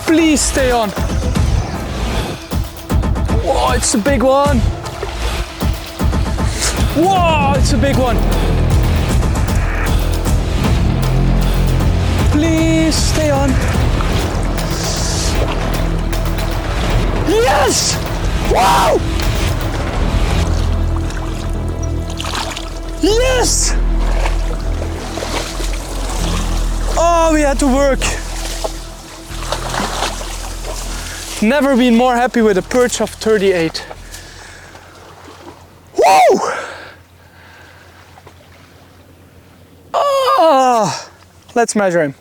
Please stay on. Whoa, it's a big one. Whoa, it's a big one. Please stay on. Yes! Wow! Yes! Oh, we had to work. Never been more happy with a perch of 38. Woo! Oh, let's measure him.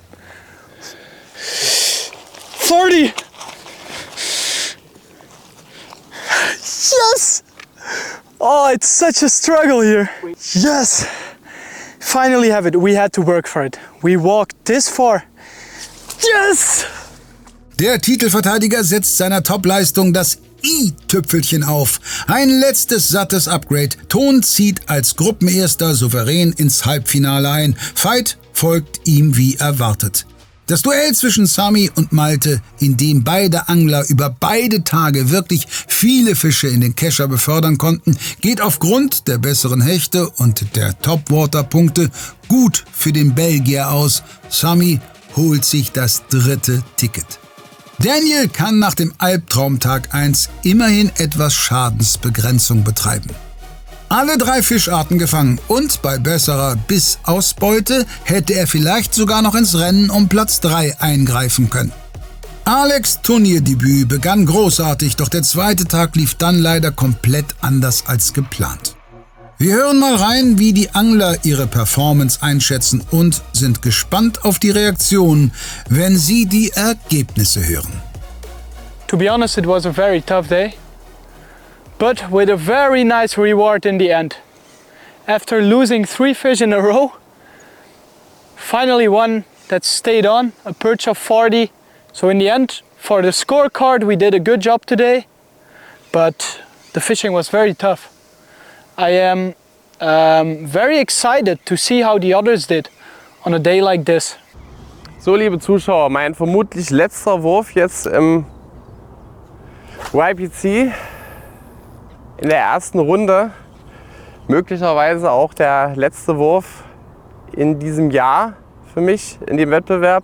40. Yes! Oh, it's such a struggle here. Yes! Finally have it. We had to work for it. We walked this far. Yes! Der Titelverteidiger setzt seiner Topleistung das i-Tüpfelchen auf. Ein letztes sattes Upgrade. Ton zieht als Gruppenerster souverän ins Halbfinale ein. Veit folgt ihm wie erwartet. Das Duell zwischen Sami und Malte, in dem beide Angler über beide Tage wirklich viele Fische in den Kescher befördern konnten, geht aufgrund der besseren Hechte und der Topwater-Punkte gut für den Belgier aus. Sami holt sich das 3. Ticket. Daniel kann nach dem Albtraumtag 1 immerhin etwas Schadensbegrenzung betreiben. Alle 3 Fischarten gefangen und bei besserer Bissausbeute hätte er vielleicht sogar noch ins Rennen um Platz 3 eingreifen können. Alex' Turnierdebüt begann großartig, doch der 2. Tag lief dann leider komplett anders als geplant. Wir hören mal rein, wie die Angler ihre Performance einschätzen und sind gespannt auf die Reaktionen, wenn sie die Ergebnisse hören. To be honest, it was a very tough day. But with a very nice reward in the end. After losing 3 fish in a row, finally one that stayed on, a perch of 40. So in the end, for the scorecard, we did a good job today, but the fishing was very tough. I am very excited to see how the others did on a day like this. So, liebe Zuschauer, mein vermutlich letzter Wurf jetzt im YPC. In der ersten Runde, möglicherweise auch der letzte Wurf in diesem Jahr für mich in dem Wettbewerb,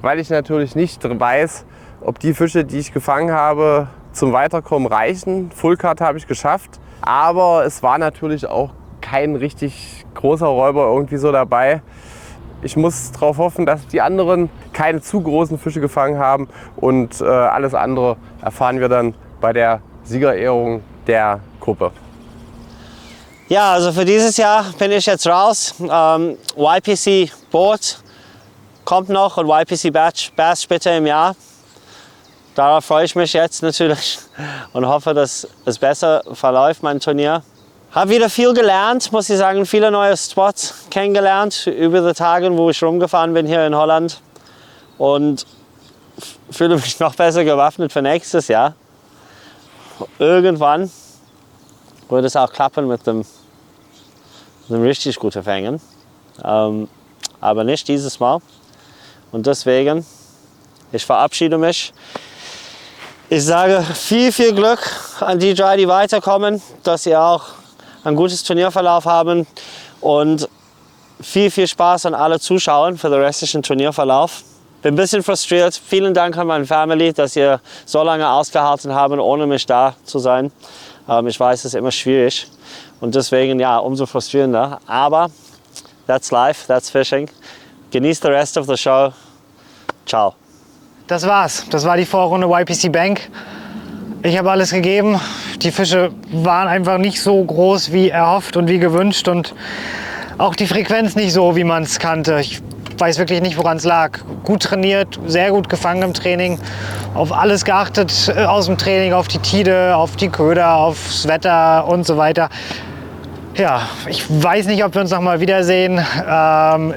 weil ich natürlich nicht weiß, ob die Fische, die ich gefangen habe, zum Weiterkommen reichen. Fullcard habe ich geschafft, aber es war natürlich auch kein richtig großer Räuber irgendwie so dabei. Ich muss darauf hoffen, dass die anderen keine zu großen Fische gefangen haben und alles andere erfahren wir dann bei der Siegerehrung der Gruppe. Ja, also für dieses Jahr bin ich jetzt raus. YPC Boot kommt noch und YPC Bass später im Jahr. Darauf freue ich mich jetzt natürlich und hoffe, dass es besser verläuft, mein Turnier. Habe wieder viel gelernt, muss ich sagen, viele neue Spots kennengelernt über die Tage, wo ich rumgefahren bin hier in Holland. Und fühle mich noch besser gewappnet für nächstes Jahr. Irgendwann wird es auch klappen mit dem richtig guten Fängen. Aber nicht dieses Mal. Und deswegen, ich verabschiede mich. Ich sage viel Glück an die 3, die weiterkommen, dass sie auch ein gutes Turnierverlauf haben. Und viel Spaß an alle Zuschauer für den restlichen Turnierverlauf. Bin ein bisschen frustriert. Vielen Dank an meine Family, dass ihr so lange ausgehalten habt, ohne mich da zu sein. Ich weiß, es ist immer schwierig und deswegen ja, umso frustrierender. Aber that's life, that's fishing. Genießt the rest of the show. Ciao. Das war's. Das war die Vorrunde YPC Bank. Ich habe alles gegeben. Die Fische waren einfach nicht so groß wie erhofft und wie gewünscht und auch die Frequenz nicht so, wie man es kannte. Ich weiß wirklich nicht, woran es lag. Gut trainiert, sehr gut gefangen im Training, auf alles geachtet aus dem Training, auf die Tide, auf die Köder, aufs Wetter und so weiter. Ja, ich weiß nicht, ob wir uns noch mal wiedersehen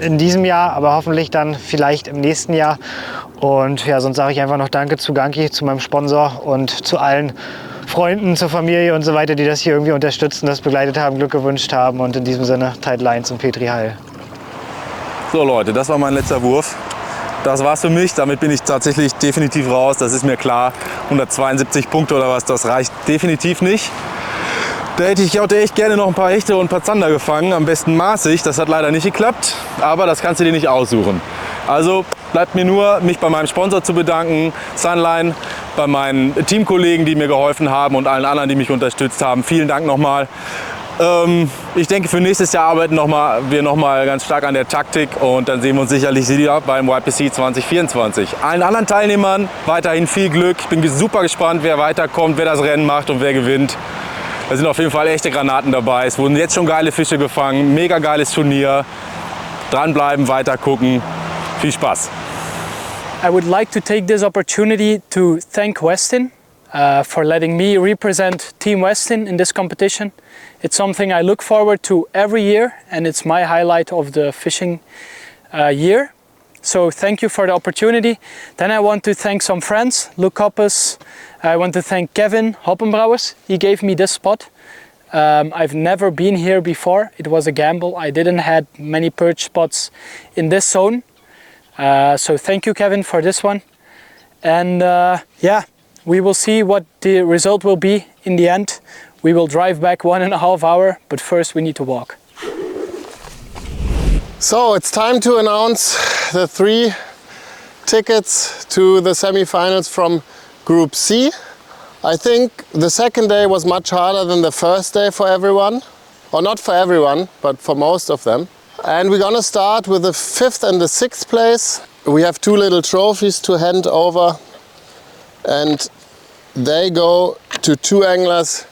in diesem Jahr, aber hoffentlich dann vielleicht im nächsten Jahr. Und ja, sonst sage ich einfach noch Danke zu Ganki, zu meinem Sponsor und zu allen Freunden, zur Familie und so weiter, die das hier irgendwie unterstützen, das begleitet haben, Glück gewünscht haben. Und in diesem Sinne, Tide Lions und Petri Heil. So Leute, das war mein letzter Wurf. Das war's für mich. Damit bin ich tatsächlich definitiv raus. Das ist mir klar. 172 Punkte oder was, das reicht definitiv nicht. Da hätte ich echt gerne noch ein paar Hechte und ein paar Zander gefangen, am besten maßig. Das hat leider nicht geklappt, aber das kannst du dir nicht aussuchen. Also bleibt mir nur, mich bei meinem Sponsor zu bedanken, Sunline, bei meinen Teamkollegen, die mir geholfen haben und allen anderen, die mich unterstützt haben. Vielen Dank nochmal. Ich denke, für nächstes Jahr arbeiten wir noch mal ganz stark an der Taktik und dann sehen wir uns sicherlich wieder beim YPC 2024. Allen anderen Teilnehmern weiterhin viel Glück. Ich bin super gespannt, wer weiterkommt, wer das Rennen macht und wer gewinnt. Da sind auf jeden Fall echte Granaten dabei. Es wurden jetzt schon geile Fische gefangen. Mega geiles Turnier. Dranbleiben, weiter gucken. Viel Spaß. I would like to take this opportunity to thank Westin for letting me represent Team Westin in this competition. It's something I look forward to every year and it's my highlight of the fishing year. So thank you for the opportunity. Then I want to thank some friends, Luke Koppes. I want to thank Kevin Hoppenbrouwers. He gave me this spot. I've never been here before. It was a gamble. I didn't have many perch spots in this zone. So thank you, Kevin, for this one. And yeah, we will see what the result will be in the end. We will drive back 1.5 hours, but first we need to walk. So it's time to announce the 3 tickets to the semi-finals from Group C. I think the second day was much harder than the first day for everyone. Or not for everyone, but for most of them. And we're gonna start with the 5th and the 6th place. We have 2 little trophies to hand over. And they go to 2 anglers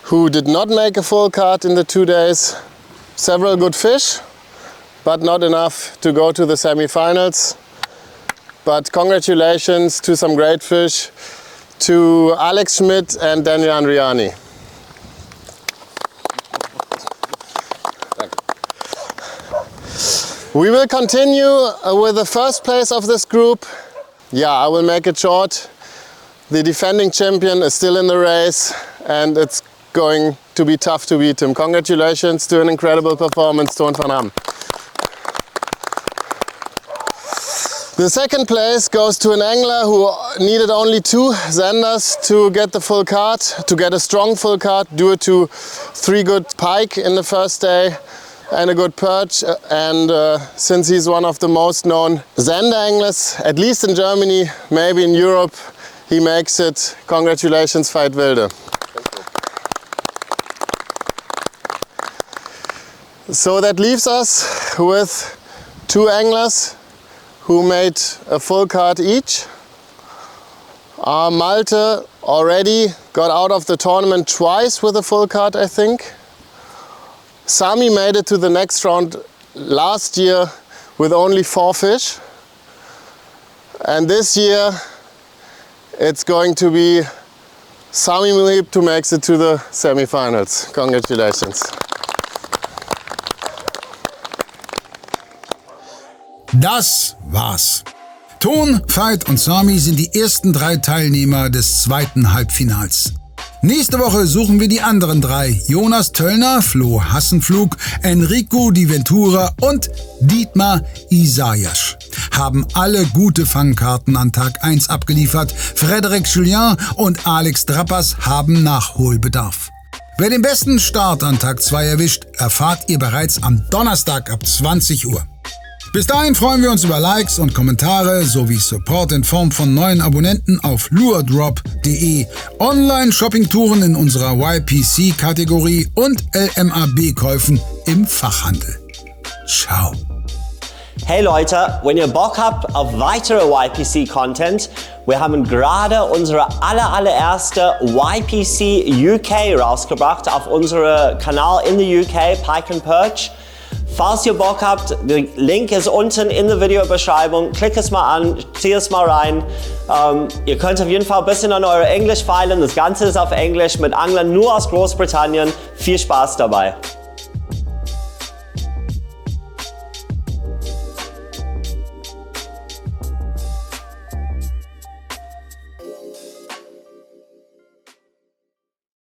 who did not make a full cut in the 2 days. Several good fish, but not enough to go to the semi-finals. But congratulations to some great fish, to Alex Schmidt and Daniel Andriani. We will continue with the first place of this group. Yeah, I will make it short. The defending champion is still in the race and it's going to be tough to beat him. Congratulations to an incredible performance, Toon van Ham. The second place goes to an angler who needed only 2 Zanders to get the full card, to get a strong full card due to 3 good pike in the first day and a good perch. And since he's one of the most known Zander anglers, at least in Germany, maybe in Europe, he makes it. Congratulations, Veit Wilde. So that leaves us with 2 anglers who made a full card each. Malte already got out of the tournament twice with a full card, I think. Sami made it to the next round last year with only 4 fish. And this year it's going to be Sami Muhib who makes it to the semi-finals. Congratulations. Das war's. Toon, Veit und Sami sind die ersten 3 Teilnehmer des 2. Halbfinals. Nächste Woche suchen wir die anderen 3. Jonas Töllner, Flo Hassenflug, Enrico Di Ventura und Dietmar Isaias. Haben alle gute Fangkarten an Tag 1 abgeliefert. Frédéric Julien und Alex Drappas haben Nachholbedarf. Wer den besten Start an Tag 2 erwischt, erfahrt ihr bereits am Donnerstag ab 20 Uhr. Bis dahin freuen wir uns über Likes und Kommentare sowie Support in Form von neuen Abonnenten auf luredrop.de, Online-Shopping-Touren in unserer YPC-Kategorie und LMAB-Käufen im Fachhandel. Ciao. Hey Leute, wenn ihr Bock habt auf weitere YPC-Content, wir haben gerade unsere allererste YPC UK rausgebracht auf unserem Kanal in the UK, Pike and Perch. Falls ihr Bock habt, der Link ist unten in der Videobeschreibung. Klickt es mal an, zieh es mal rein. Ihr könnt auf jeden Fall ein bisschen an eure Englisch feilen. Das Ganze ist auf Englisch mit Anglern nur aus Großbritannien. Viel Spaß dabei.